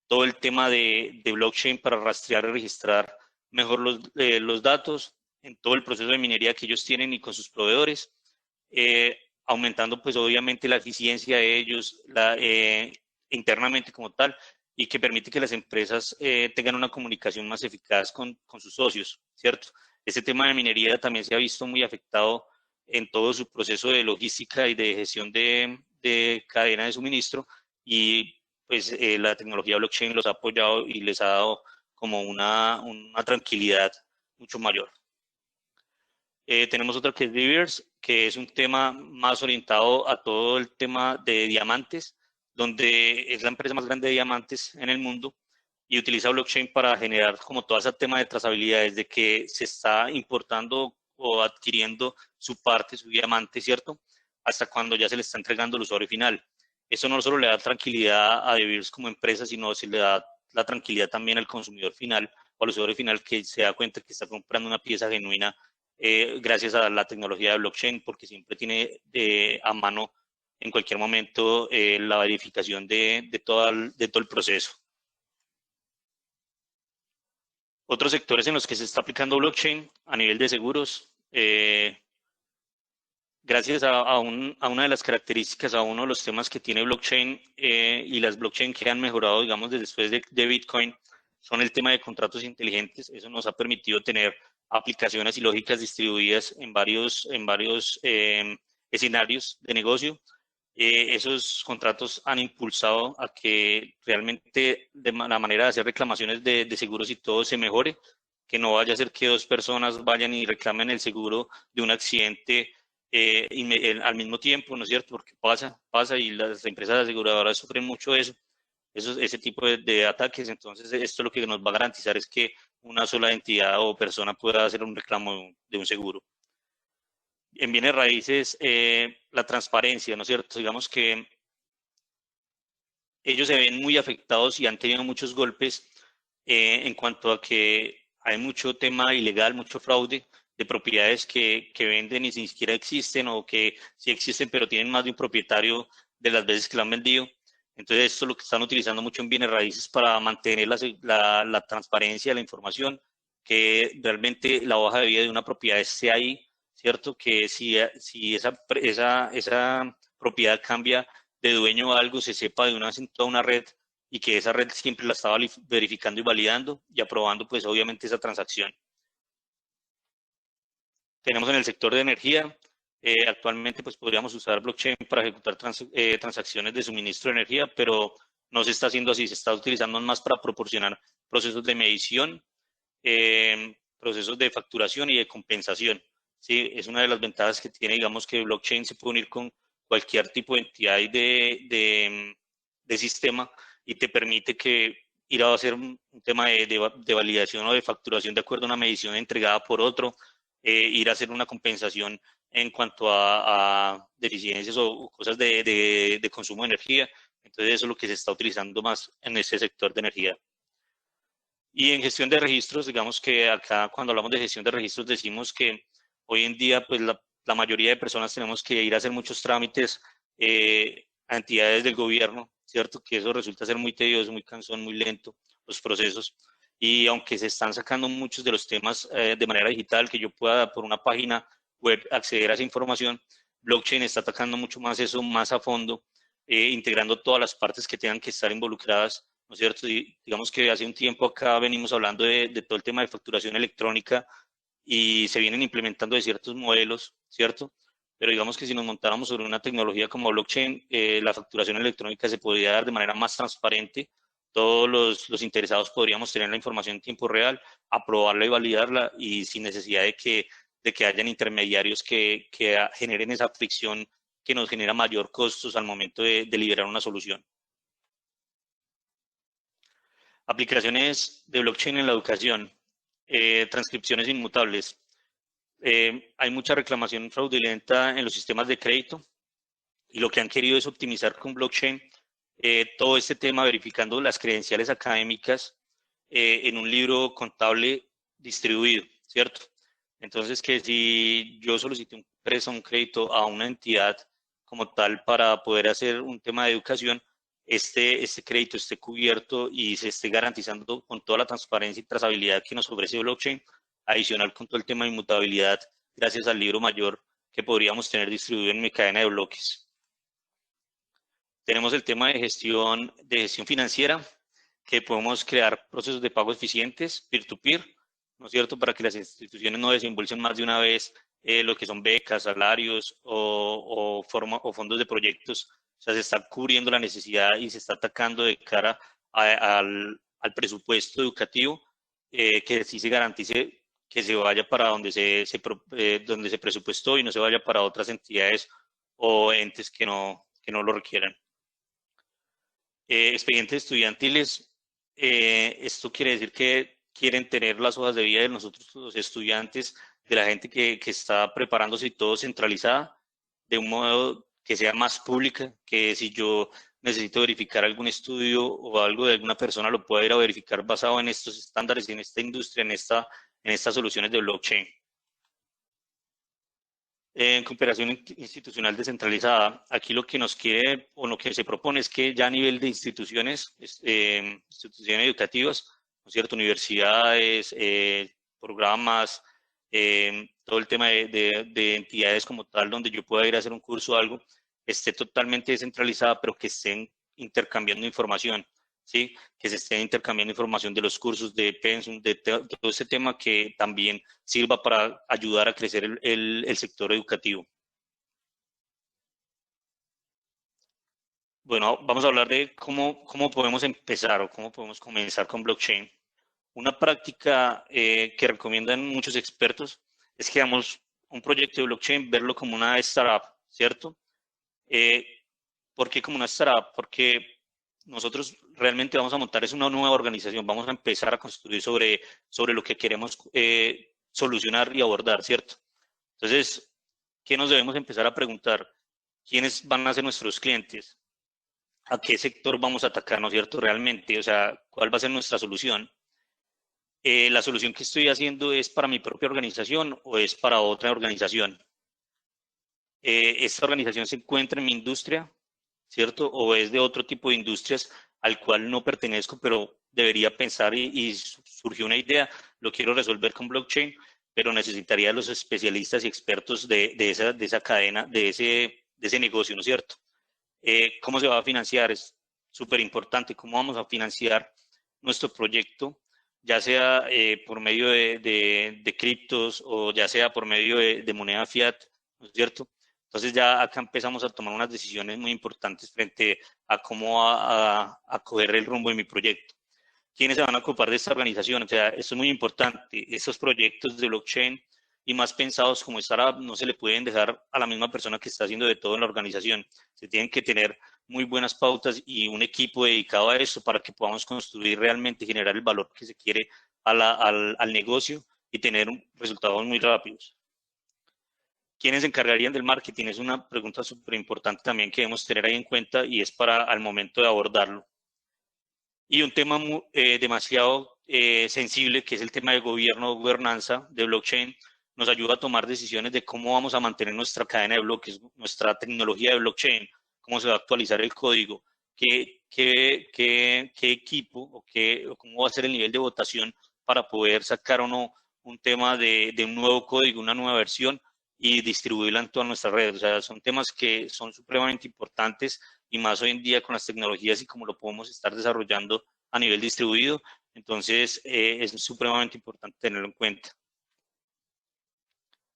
todo el tema de blockchain para rastrear y registrar mejor los datos en todo el proceso de minería que ellos tienen y con sus proveedores. aumentando pues obviamente la eficiencia de ellos internamente como tal, y que permite que las empresas tengan una comunicación más eficaz con sus socios, ¿cierto? Este tema de minería también se ha visto muy afectado en todo su proceso de logística y de gestión de cadena de suministro, y pues la tecnología blockchain los ha apoyado y les ha dado como una tranquilidad mucho mayor. Tenemos otra que es Rivers, que es un tema más orientado a todo el tema de diamantes, donde es la empresa más grande de diamantes en el mundo y utiliza blockchain para generar como todo ese tema de trazabilidad, desde que se está importando o adquiriendo su parte, su diamante, ¿cierto? Hasta cuando ya se le está entregando al usuario final. Eso no solo le da tranquilidad a Rivers como empresa, sino se le da la tranquilidad también al consumidor final o al usuario final, que se da cuenta que está comprando una pieza genuina gracias a la tecnología de blockchain, porque siempre tiene a mano en cualquier momento la verificación de todo el proceso. Otros sectores en los que se está aplicando blockchain a nivel de seguros, gracias a una de las características, a uno de los temas que tiene blockchain y las blockchain que han mejorado, digamos, después de Bitcoin, son el tema de contratos inteligentes. Eso nos ha permitido tener aplicaciones y lógicas distribuidas en varios escenarios de negocio. Esos contratos han impulsado a que realmente la manera de hacer reclamaciones de seguros y todo se mejore, que no vaya a ser que dos personas vayan y reclamen el seguro de un accidente al mismo tiempo, ¿no es cierto? Porque pasa y las empresas aseguradoras sufren mucho ese tipo de ataques. Entonces, esto lo que nos va a garantizar es que una sola entidad o persona pueda hacer un reclamo de un seguro. En bienes raíces, la transparencia, ¿no es cierto? Digamos que ellos se ven muy afectados y han tenido muchos golpes en cuanto a que hay mucho tema ilegal, mucho fraude de propiedades que venden y ni siquiera existen, o que sí existen pero tienen más de un propietario de las veces que lo han vendido. Entonces esto es lo que están utilizando mucho en bienes raíces para mantener la transparencia, la información, que realmente la hoja de vida de una propiedad esté ahí, ¿cierto? Que si esa propiedad cambia de dueño o algo, se sepa de una vez en toda una red, y que esa red siempre la estaba verificando y validando y aprobando pues obviamente esa transacción. Tenemos en el sector de energía, actualmente pues podríamos usar blockchain para ejecutar transacciones de suministro de energía, pero no se está haciendo así, se está utilizando más para proporcionar procesos de medición, procesos de facturación y de compensación. Sí, es una de las ventajas que tiene, digamos, que blockchain se puede unir con cualquier tipo de entidad y de sistema, y te permite que ir a hacer un tema de validación o de facturación de acuerdo a una medición entregada por otro, ir a hacer una compensación en cuanto a deficiencias o cosas de consumo de energía. Entonces eso es lo que se está utilizando más en ese sector de energía. Y en gestión de registros, digamos que acá cuando hablamos de gestión de registros decimos que hoy en día pues la mayoría de personas tenemos que ir a hacer muchos trámites a entidades del gobierno, ¿cierto? Que eso resulta ser muy tedioso, muy cansón, muy lento los procesos. Y aunque se están sacando muchos de los temas de manera digital, que yo pueda por una página web acceder a esa información, blockchain está atacando mucho más eso, más a fondo, integrando todas las partes que tengan que estar involucradas, ¿no es cierto? Y digamos que hace un tiempo acá venimos hablando de todo el tema de facturación electrónica, y se vienen implementando de ciertos modelos, ¿cierto? Pero digamos que si nos montáramos sobre una tecnología como blockchain, la facturación electrónica se podría dar de manera más transparente. Todos los interesados podríamos tener la información en tiempo real, aprobarla y validarla, y sin necesidad de que hayan intermediarios que generen esa fricción que nos genera mayor costos al momento de liberar una solución. Aplicaciones de blockchain en la educación, transcripciones inmutables. Hay mucha reclamación fraudulenta en los sistemas de crédito, y lo que han querido es optimizar con blockchain todo este tema, verificando las credenciales académicas en un libro contable distribuido, ¿cierto? Entonces, que si yo solicito un préstamo, un crédito a una entidad como tal para poder hacer un tema de educación, este crédito esté cubierto y se esté garantizando con toda la transparencia y trazabilidad que nos ofrece blockchain, adicional con todo el tema de inmutabilidad gracias al libro mayor que podríamos tener distribuido en mi cadena de bloques. Tenemos el tema de gestión financiera, que podemos crear procesos de pago eficientes, peer-to-peer, ¿no es cierto?, para que las instituciones no desembolsen más de una vez lo que son becas, salarios o fondos de proyectos. O sea, se está cubriendo la necesidad y se está atacando de cara al presupuesto educativo, que sí se garantice que se vaya para donde donde se presupuestó y no se vaya para otras entidades o entes que no lo requieran. Expedientes estudiantiles, esto quiere decir que quieren tener las hojas de vida de nosotros, los estudiantes, de la gente que está preparándose y todo centralizada, de un modo que sea más pública, que si yo necesito verificar algún estudio o algo de alguna persona, lo pueda ir a verificar basado en estos estándares, en esta industria, en estas soluciones de blockchain. En cooperación institucional descentralizada, aquí lo que nos quiere o lo que se propone es que ya a nivel de instituciones, instituciones educativas, ¿no es cierto?, universidades, programas, todo el tema de entidades como tal, donde yo pueda ir a hacer un curso o algo, esté totalmente descentralizada, pero que estén intercambiando información, ¿sí? Que se estén intercambiando información de los cursos, de pensum, de todo este tema que también sirva para ayudar a crecer el sector educativo. Bueno, vamos a hablar de cómo podemos empezar o cómo podemos comenzar con blockchain. Una práctica que recomiendan muchos expertos es que hagamos un proyecto de blockchain, verlo como una startup, ¿cierto? ¿Por qué como una startup? Porque nosotros realmente vamos a montar es una nueva organización, vamos a empezar a construir sobre lo que queremos solucionar y abordar, ¿cierto? Entonces, ¿qué nos debemos empezar a preguntar? ¿Quiénes van a ser nuestros clientes? ¿A qué sector vamos a atacar, no es cierto? Realmente, o sea, ¿cuál va a ser nuestra solución? ¿La solución que estoy haciendo es para mi propia organización o es para otra organización? ¿Esta organización se encuentra en mi industria, cierto? ¿O es de otro tipo de industrias al cual no pertenezco, pero debería pensar y surgió una idea, lo quiero resolver con blockchain, pero necesitaría los especialistas y expertos de esa cadena, de ese negocio, ¿no es cierto? ¿Cómo se va a financiar? Es súper importante. ¿Cómo vamos a financiar nuestro proyecto? Ya sea por medio de criptos o ya sea por medio de moneda fiat, ¿no es cierto? Entonces ya acá empezamos a tomar unas decisiones muy importantes frente a cómo a coger el rumbo de mi proyecto. ¿Quiénes se van a ocupar de esta organización? O sea, esto es muy importante. Estos proyectos de blockchain y más pensados como startup no se le pueden dejar a la misma persona que está haciendo de todo en la organización. Se tienen que tener muy buenas pautas y un equipo dedicado a eso para que podamos construir realmente, generar el valor que se quiere al negocio y tener resultados muy rápidos. ¿Quiénes se encargarían del marketing? Es una pregunta súper importante también que debemos tener ahí en cuenta y es para al momento de abordarlo. Y un tema demasiado sensible, que es el tema de gobierno, gobernanza de blockchain, nos ayuda a tomar decisiones de cómo vamos a mantener nuestra cadena de bloques, nuestra tecnología de blockchain, cómo se va a actualizar el código, qué equipo o cómo va a ser el nivel de votación para poder sacar o no un tema de un nuevo código, una nueva versión y distribuirla en todas nuestras redes. O sea, son temas que son supremamente importantes y más hoy en día con las tecnologías y cómo lo podemos estar desarrollando a nivel distribuido. Entonces, es supremamente importante tenerlo en cuenta.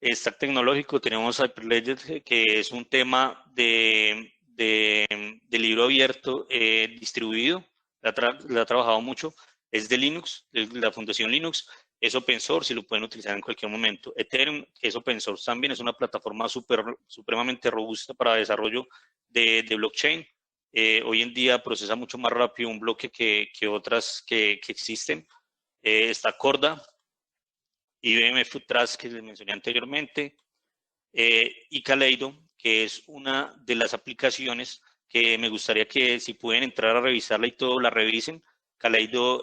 Stack tecnológico, tenemos Hyperledger, que es un tema de libro abierto distribuido, la ha trabajado mucho, es de Linux, de la Fundación Linux, es open source y lo pueden utilizar en cualquier momento. Ethereum, que es open source también, es una plataforma supremamente robusta para desarrollo de blockchain. Hoy en día procesa mucho más rápido un bloque que otras que existen. Está Corda, IBM Food Trust, que les mencioné anteriormente, y Kaleido, que es una de las aplicaciones que me gustaría que si pueden entrar a revisarla y todo, la revisen. Kaleido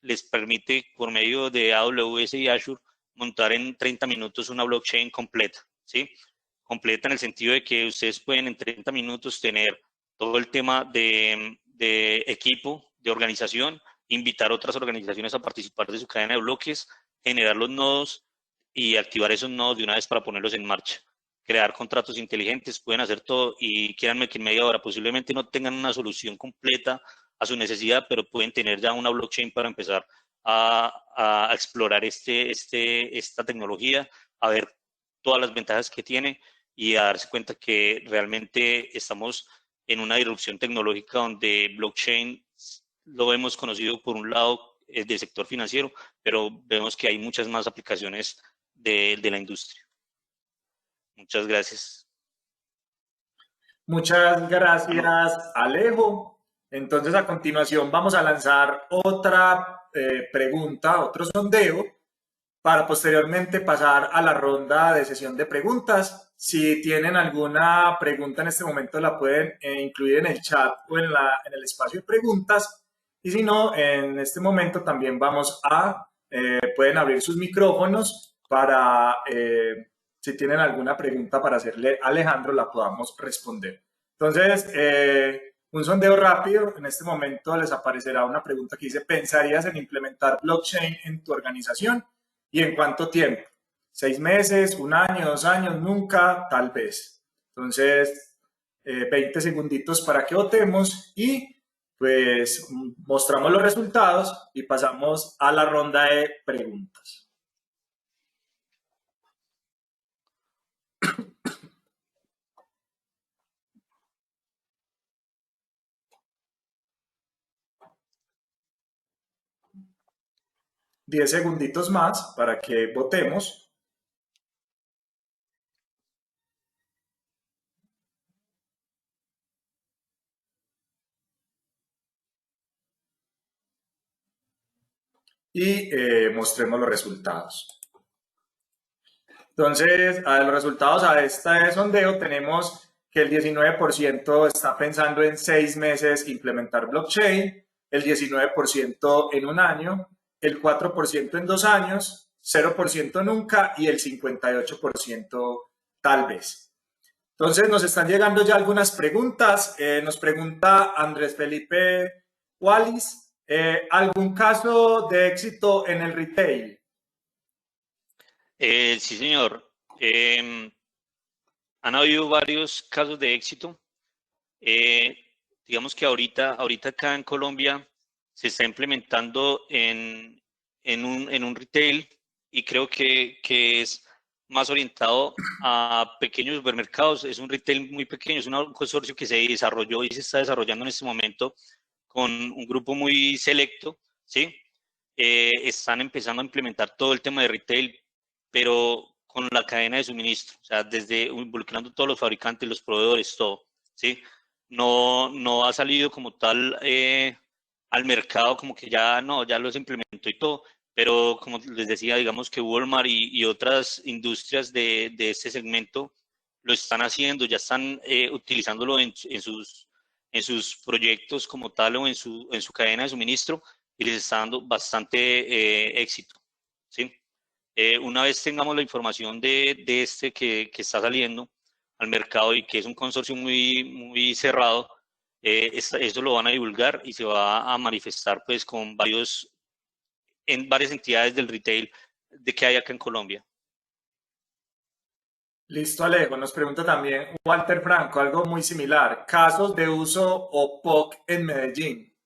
les permite, por medio de AWS y Azure, montar en 30 minutos una blockchain completa, ¿sí? Completa en el sentido de que ustedes pueden en 30 minutos tener todo el tema de equipo, de organización, invitar a otras organizaciones a participar de su cadena de bloques, generar los nodos y activar esos nodos de una vez para ponerlos en marcha. crear contratos inteligentes, pueden hacer todo y créanme que en media hora posiblemente no tengan una solución completa a su necesidad, pero pueden tener ya una blockchain para empezar a explorar esta tecnología, a ver todas las ventajas que tiene y a darse cuenta que realmente estamos en una disrupción tecnológica donde blockchain lo hemos conocido por un lado del sector financiero, pero vemos que hay muchas más aplicaciones de la industria. Muchas gracias. Muchas gracias, Alejo. Entonces, a continuación vamos a lanzar otra pregunta, otro sondeo, para posteriormente pasar a la ronda de sesión de preguntas. Si tienen alguna pregunta en este momento, la pueden incluir en el chat o en el espacio de preguntas. Y si no, en este momento también pueden abrir sus micrófonos para si tienen alguna pregunta para hacerle a Alejandro, la podamos responder. Entonces, un sondeo rápido. En este momento les aparecerá una pregunta que dice, ¿pensarías en implementar blockchain en tu organización? ¿Y en cuánto tiempo? ¿6 meses, 1 año, 2 años, nunca, tal vez? Entonces, 20 segunditos para que votemos y pues mostramos los resultados y pasamos a la ronda de preguntas. Diez segunditos más para que votemos. Y mostremos los resultados. Entonces, a los resultados a este sondeo tenemos que el 19% está pensando en 6 meses implementar blockchain, el 19% en 1 año, el 4% en 2 años, 0% nunca y el 58% tal vez. Entonces, nos están llegando ya algunas preguntas. Nos pregunta Andrés Felipe Wallis, ¿algún caso de éxito en el retail? Sí, señor. Han habido varios casos de éxito. Digamos que ahorita acá en Colombia se está implementando en un retail y creo que es más orientado a pequeños supermercados. Es un retail muy pequeño, es un consorcio que se desarrolló y se está desarrollando en este momento con un grupo muy selecto, ¿sí? Están empezando a implementar todo el tema de retail, pero con la cadena de suministro, o sea, desde involucrando todos los fabricantes, los proveedores, todo, ¿sí? No ha salido como tal al mercado, como que ya los implementó y todo, pero como les decía, digamos que Walmart y otras industrias de este segmento lo están haciendo, ya están utilizándolo en sus proyectos como tal o en su cadena de suministro y les está dando bastante éxito, ¿sí? Una vez tengamos la información de este que está saliendo al mercado y que es un consorcio muy cerrado, eso lo van a divulgar y se va a manifestar pues en varias entidades del retail que hay acá en Colombia. Listo, Alejo. Nos pregunta también Walter Franco, algo muy similar. Casos de uso o POC en Medellín.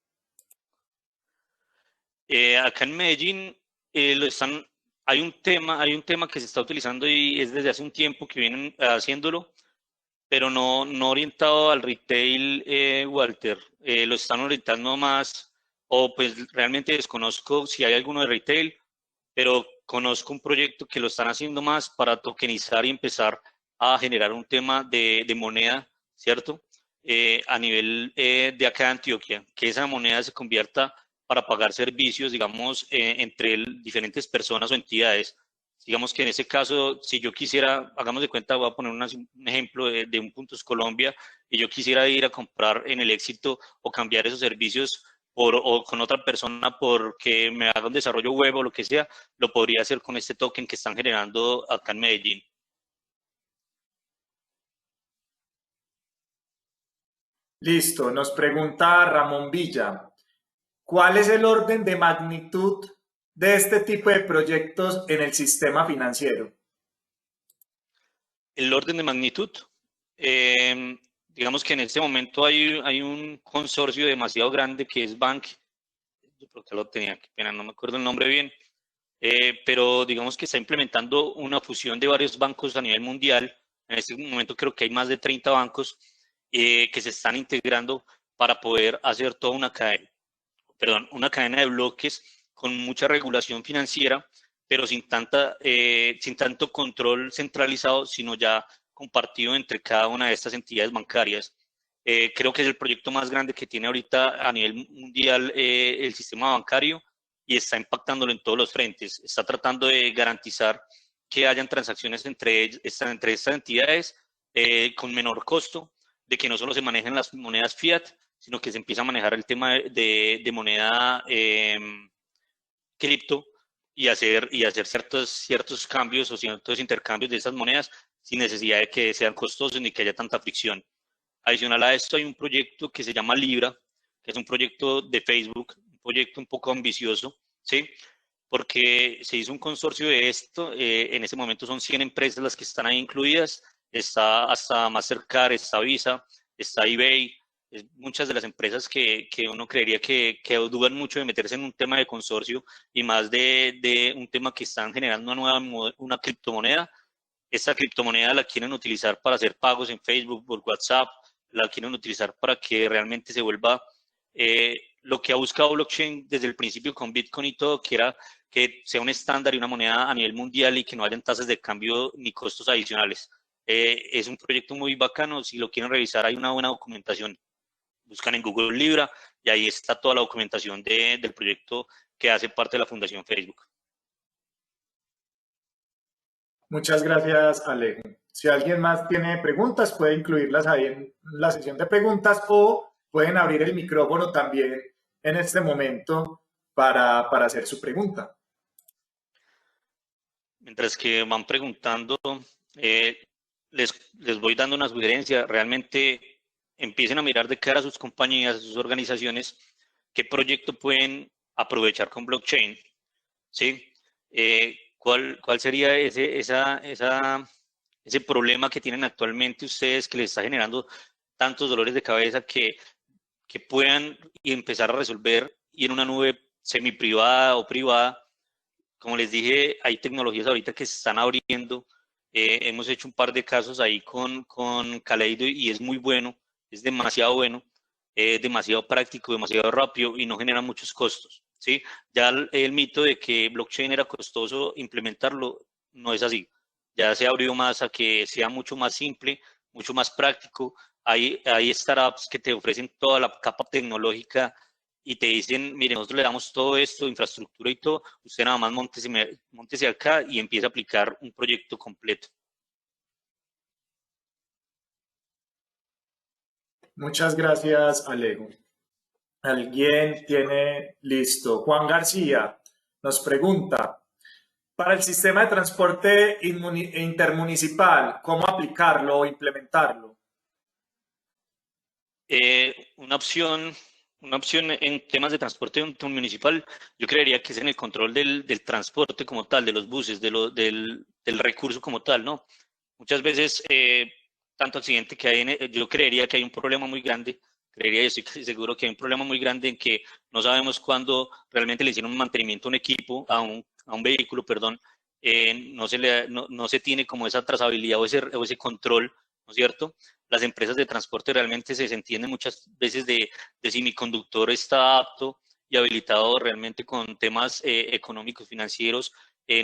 Acá en Medellín hay un tema que se está utilizando y es desde hace un tiempo que vienen haciéndolo, pero no orientado al retail, Walter. Lo están orientando más, o pues realmente desconozco si hay alguno de retail, pero conozco un proyecto que lo están haciendo más para tokenizar y empezar a generar un tema de moneda, ¿cierto? A nivel de acá de Antioquia, que esa moneda se convierta para pagar servicios, digamos, entre diferentes personas o entidades. Digamos que en ese caso, si yo quisiera, hagamos de cuenta, voy a poner un ejemplo de un Puntos Colombia, y yo quisiera ir a comprar en el Éxito o cambiar esos servicios o con otra persona porque me haga un desarrollo web o lo que sea, lo podría hacer con este token que están generando acá en Medellín. Listo. Nos pregunta Ramón Villa. ¿Cuál es el orden de magnitud de este tipo de proyectos en el sistema financiero? El orden de magnitud, digamos que en este momento hay un consorcio demasiado grande que es Bank, yo creo que lo tenía, qué pena, no me acuerdo el nombre bien, pero digamos que está implementando una fusión de varios bancos a nivel mundial. En este momento creo que hay más de 30 bancos que se están integrando para poder hacer toda una cadena de bloques con mucha regulación financiera, pero sin tanto control centralizado, sino ya compartido entre cada una de estas entidades bancarias. Creo que es el proyecto más grande que tiene ahorita a nivel mundial el sistema bancario y está impactándolo en todos los frentes. Está tratando de garantizar que hayan transacciones entre estas entidades con menor costo, de que no solo se manejen las monedas fiat, sino que se empieza a manejar el tema de moneda cripto y hacer ciertos cambios o ciertos intercambios de esas monedas sin necesidad de que sean costosos ni que haya tanta fricción. Adicional a esto hay un proyecto que se llama Libra, que es un proyecto de Facebook, un proyecto un poco ambicioso, ¿sí? Porque se hizo un consorcio de esto, en este momento son 100 empresas las que están ahí incluidas, está hasta Mastercard, está Visa, está eBay, muchas de las empresas que uno creería que dudan mucho de meterse en un tema de consorcio y más de un tema que están generando una criptomoneda. Esta criptomoneda la quieren utilizar para hacer pagos en Facebook, por WhatsApp, la quieren utilizar para que realmente se vuelva lo que ha buscado blockchain desde el principio con Bitcoin y todo, que era que sea un estándar y una moneda a nivel mundial y que no hayan tasas de cambio ni costos adicionales. Es un proyecto muy bacano, si lo quieren revisar hay una buena documentación. Buscan en Google Libra y ahí está toda la documentación del proyecto que hace parte de la Fundación Facebook. Muchas gracias, Alejo. Si alguien más tiene preguntas, puede incluirlas ahí en la sesión de preguntas o pueden abrir el micrófono también en este momento para hacer su pregunta. Mientras que van preguntando, les voy dando una sugerencia. Realmente empiecen a mirar de cara a sus compañías, a sus organizaciones, qué proyecto pueden aprovechar con blockchain, ¿sí? ¿Cuál sería ese problema que tienen actualmente ustedes que les está generando tantos dolores de cabeza que puedan empezar a resolver y en una nube semi-privada o privada? Como les dije, hay tecnologías ahorita que se están abriendo. Hemos hecho un par de casos ahí con Kaleido y es muy bueno, es demasiado bueno, demasiado práctico, demasiado rápido y no genera muchos costos, ¿sí? Ya el mito de que blockchain era costoso implementarlo no es así. Ya se abrió más a que sea mucho más simple, mucho más práctico. Hay startups que te ofrecen toda la capa tecnológica y te dicen, mire, nosotros le damos todo esto, infraestructura y todo, usted nada más móntese acá y empieza a aplicar un proyecto completo. Muchas gracias, Alejo. ¿Alguien tiene listo? Juan García nos pregunta, para el sistema de transporte intermunicipal, ¿cómo aplicarlo o implementarlo? Una opción en temas de transporte municipal, yo creería que es en el control del transporte como tal, de los buses, del recurso como tal, ¿no? Muchas veces, tanto accidente que hay, yo creería que hay un problema muy grande, creería y estoy casi seguro que hay un problema muy grande en que no sabemos cuándo realmente le hicieron un mantenimiento a un equipo, a un vehículo, perdón, no se tiene como esa trazabilidad o ese control, ¿no es cierto? Las empresas de transporte realmente se desentienden muchas veces de si mi conductor está apto y habilitado realmente con temas económicos, financieros,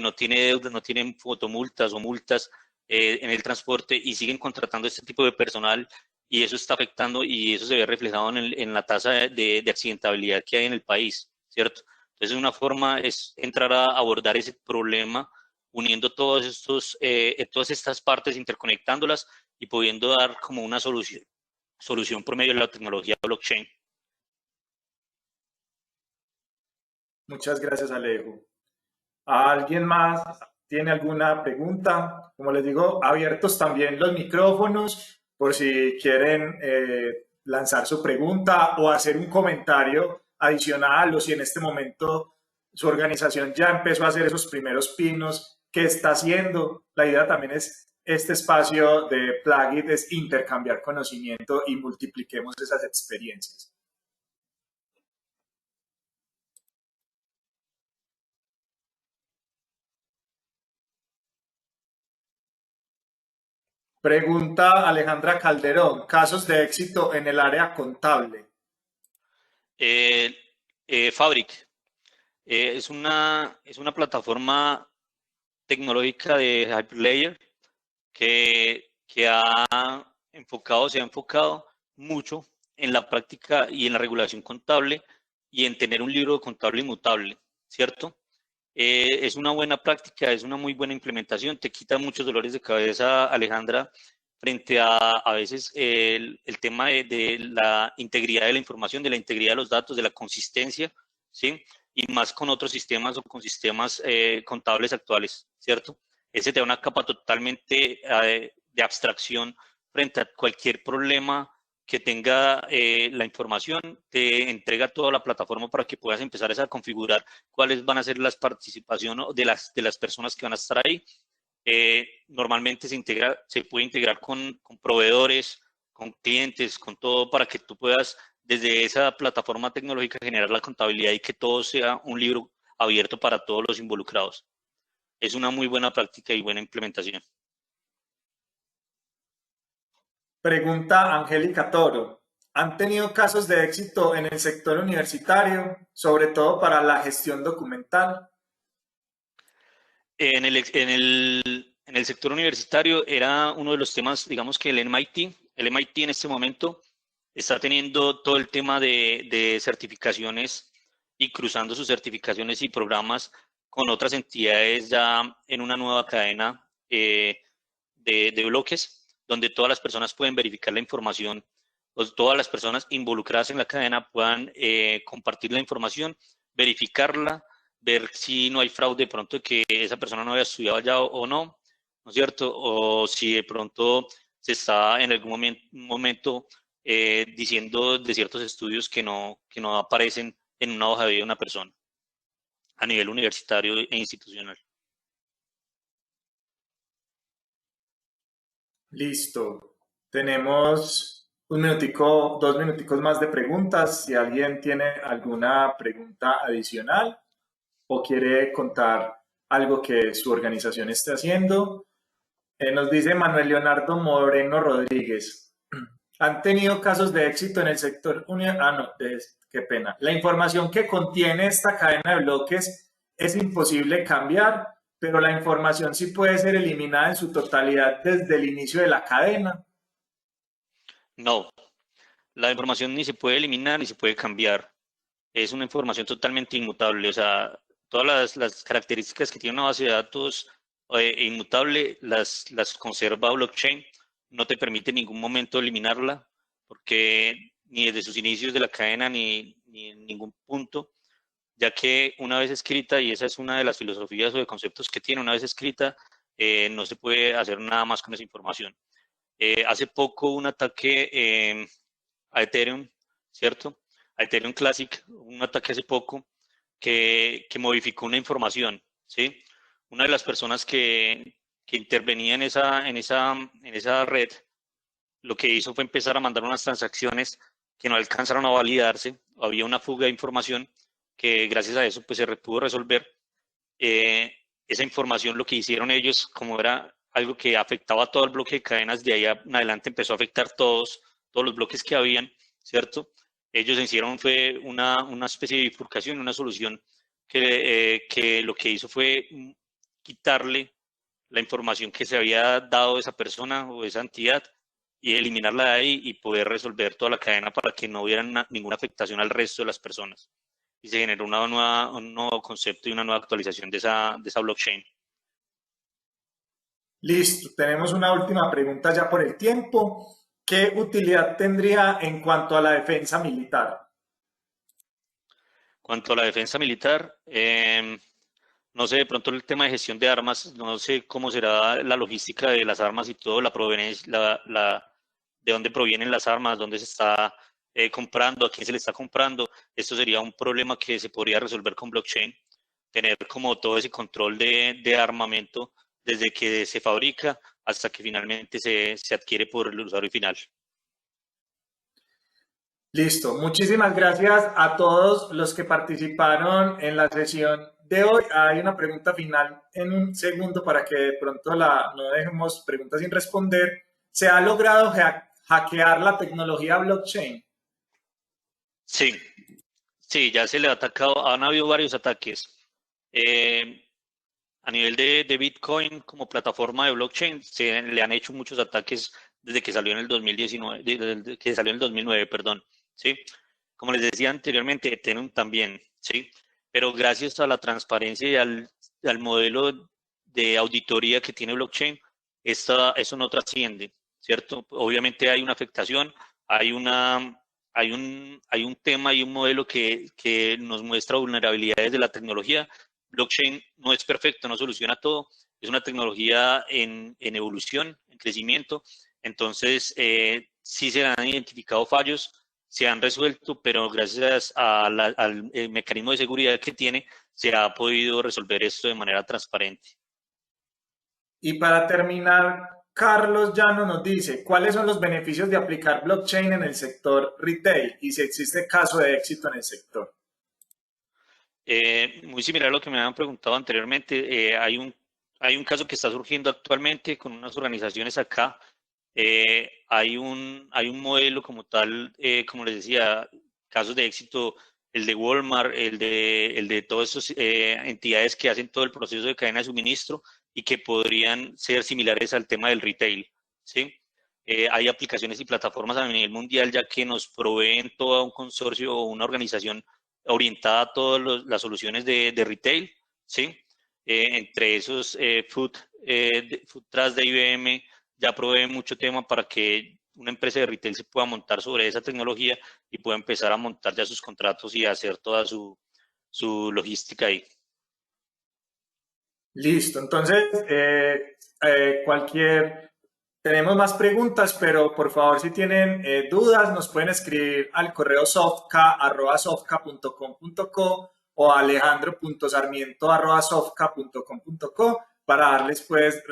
no tiene deudas, no tienen fotomultas o multas en el transporte y siguen contratando este tipo de personal y eso está afectando y eso se ve reflejado en la tasa de accidentabilidad que hay en el país, ¿cierto? Entonces una forma es entrar a abordar ese problema uniendo todas estas partes, interconectándolas y pudiendo dar como una solución por medio de la tecnología blockchain. Muchas gracias, Alejo. ¿Alguien más tiene alguna pregunta? Como les digo, abiertos también los micrófonos por si quieren lanzar su pregunta o hacer un comentario adicional o si en este momento su organización ya empezó a hacer esos primeros pinos, ¿qué está haciendo? La idea también es este espacio de Plugit es intercambiar conocimiento y multipliquemos esas experiencias. Pregunta Alejandra Calderón, casos de éxito en el área contable. Fabric es una plataforma tecnológica de Hyperlayer que se ha enfocado mucho en la práctica y en la regulación contable y en tener un libro contable inmutable, ¿cierto? Es una buena práctica, es una muy buena implementación, te quita muchos dolores de cabeza, Alejandra, frente a veces el tema de la integridad de la información, de la integridad de los datos, de la consistencia, ¿sí? Y más con otros sistemas o con sistemas contables actuales, ¿cierto? Ese te da una capa totalmente de abstracción frente a cualquier problema que tenga la información, te entrega toda la plataforma para que puedas empezar a configurar cuáles van a ser las participaciones de las personas que van a estar ahí. Normalmente se puede integrar con proveedores, con clientes, con todo para que tú puedas desde esa plataforma tecnológica generar la contabilidad y que todo sea un libro abierto para todos los involucrados. Es una muy buena práctica y buena implementación. Pregunta Angélica Toro. ¿Han tenido casos de éxito en el sector universitario, sobre todo para la gestión documental? En el sector universitario era uno de los temas, digamos que el MIT en este momento está teniendo todo el tema de certificaciones y cruzando sus certificaciones y programas con otras entidades ya en una nueva cadena de bloques, donde todas las personas pueden verificar la información, pues todas las personas involucradas en la cadena puedan compartir la información, verificarla, ver si no hay fraude de pronto que esa persona no había estudiado allá o no, ¿no es cierto? O si de pronto se está en algún momento diciendo de ciertos estudios que no aparecen en una hoja de vida de una persona a nivel universitario e institucional. Listo. Tenemos un minutico, 2 minuticos más de preguntas. Si alguien tiene alguna pregunta adicional o quiere contar algo que su organización esté haciendo. Nos dice Manuel Leonardo Moreno Rodríguez. ¿Han tenido casos de éxito en el sector? No, qué pena. La información que contiene esta cadena de bloques es imposible cambiar, pero la información sí puede ser eliminada en su totalidad desde el inicio de la cadena. No, la información ni se puede eliminar ni se puede cambiar. Es una información totalmente inmutable. O sea, todas las características que tiene una base de datos inmutable las conserva blockchain. No te permite en ningún momento eliminarla, porque ni desde sus inicios de la cadena ni en ningún punto, ya que una vez escrita, y esa es una de las filosofías o de conceptos que tiene, una vez escrita, no se puede hacer nada más con esa información. Hace poco un ataque a Ethereum, ¿cierto? A Ethereum Classic, un ataque hace poco que modificó una información, ¿sí? Una de las personas que intervenía en esa red, lo que hizo fue empezar a mandar unas transacciones que no alcanzaron a validarse, había una fuga de información que gracias a eso pues se pudo resolver. Esa información, lo que hicieron ellos, como era algo que afectaba a todo el bloque de cadenas, de ahí en adelante empezó a afectar todos los bloques que habían, ¿cierto? Ellos hicieron fue una especie de bifurcación, una solución que lo que hizo fue quitarle la información que se había dado esa persona o esa entidad y eliminarla de ahí y poder resolver toda la cadena para que no hubiera ninguna afectación al resto de las personas. Y se generó un nuevo concepto y una nueva actualización de esa blockchain. Listo, tenemos una última pregunta ya por el tiempo. ¿Qué utilidad tendría en cuanto a la defensa militar? Cuanto a la defensa militar, no sé, de pronto el tema de gestión de armas, no sé cómo será la logística de las armas y todo, la proveniencia, de dónde provienen las armas, dónde se está comprando, a quién se le está comprando. Esto sería un problema que se podría resolver con blockchain, tener como todo ese control de armamento desde que se fabrica hasta que finalmente se adquiere por el usuario final. Listo. Muchísimas gracias a todos los que participaron en la sesión de hoy. Hay una pregunta final en un segundo para que de pronto no dejemos preguntas sin responder. ¿Se ha logrado hackear la tecnología blockchain? Sí, sí, ya se le ha atacado, han habido varios ataques. A nivel de Bitcoin como plataforma de blockchain, se le han hecho muchos ataques desde que salió en el 2019, desde que salió en el 2009, perdón, ¿sí? Como les decía anteriormente, Ethereum también, ¿sí? Pero gracias a la transparencia y al modelo de auditoría que tiene blockchain, eso no trasciende, ¿cierto? Obviamente hay una afectación, hay un tema y un modelo que nos muestra vulnerabilidades de la tecnología. Blockchain no es perfecto, no soluciona todo, es una tecnología en evolución, en crecimiento, entonces sí se han identificado fallos, se han resuelto, pero gracias al mecanismo de seguridad que tiene, se ha podido resolver esto de manera transparente. Y para terminar, Carlos Llano nos dice, ¿cuáles son los beneficios de aplicar blockchain en el sector retail y si existe caso de éxito en el sector? Muy similar a lo que me habían preguntado anteriormente, hay un caso que está surgiendo actualmente con unas organizaciones acá. Hay un modelo como tal, como les decía, casos de éxito, el de Walmart, el de todas esas entidades que hacen todo el proceso de cadena de suministro y que podrían ser similares al tema del retail, ¿sí? Hay aplicaciones y plataformas a nivel mundial ya que nos proveen todo un consorcio o una organización orientada a todas las soluciones de retail, ¿sí? Entre esos Food Trust de IBM ya provee mucho tema para que una empresa de retail se pueda montar sobre esa tecnología y pueda empezar a montar ya sus contratos y hacer toda su logística ahí. Listo, entonces tenemos más preguntas, pero por favor si tienen dudas nos pueden escribir al correo sofca@sofca.com.co o a alejandro.sarmiento@sofca.com.co para darles pues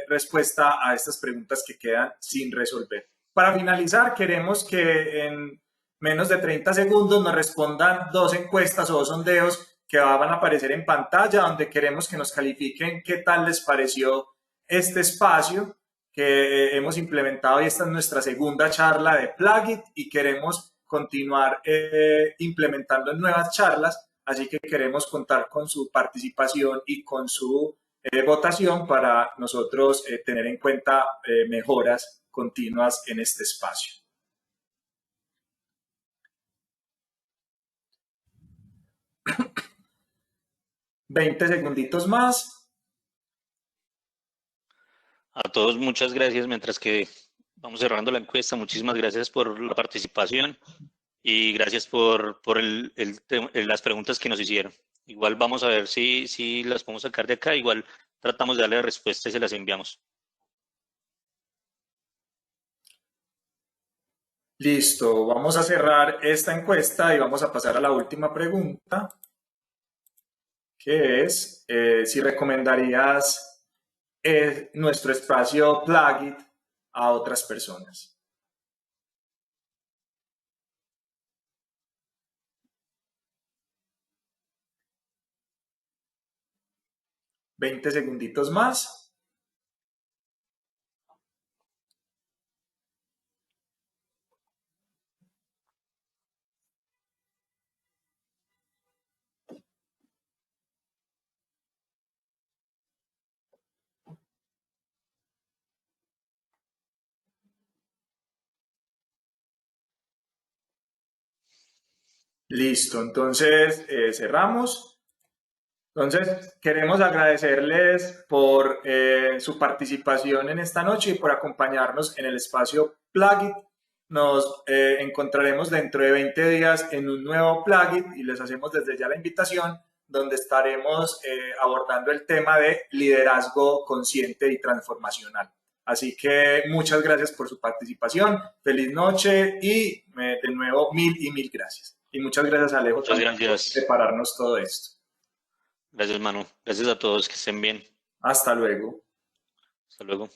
respuesta a estas preguntas que quedan sin resolver. Para finalizar, queremos que en menos de 30 segundos nos respondan dos encuestas o dos sondeos que van a aparecer en pantalla, donde queremos que nos califiquen qué tal les pareció este espacio que hemos implementado y esta es nuestra segunda charla de Plugit y queremos continuar implementando nuevas charlas, así que queremos contar con su participación y con su votación para nosotros tener en cuenta mejoras continuas en este espacio. 20 segunditos más. A todos muchas gracias, mientras que vamos cerrando la encuesta, muchísimas gracias por la participación y gracias por las preguntas que nos hicieron. Igual vamos a ver si las podemos sacar de acá, igual tratamos de darle respuesta y se las enviamos. Listo, vamos a cerrar esta encuesta y vamos a pasar a la última pregunta, que es si recomendarías nuestro espacio Plugit a otras personas. 20 segunditos más. Listo, entonces cerramos. Entonces, queremos agradecerles por su participación en esta noche y por acompañarnos en el espacio Plugit. Nos encontraremos dentro de 20 días en un nuevo Plugit y les hacemos desde ya la invitación donde estaremos abordando el tema de liderazgo consciente y transformacional. Así que muchas gracias por su participación, feliz noche y de nuevo mil y mil gracias. Y muchas gracias Alejo Muchas también por gracias. prepararnos todo esto. Gracias, Manu. Gracias a todos, que estén bien. Hasta luego. Hasta luego.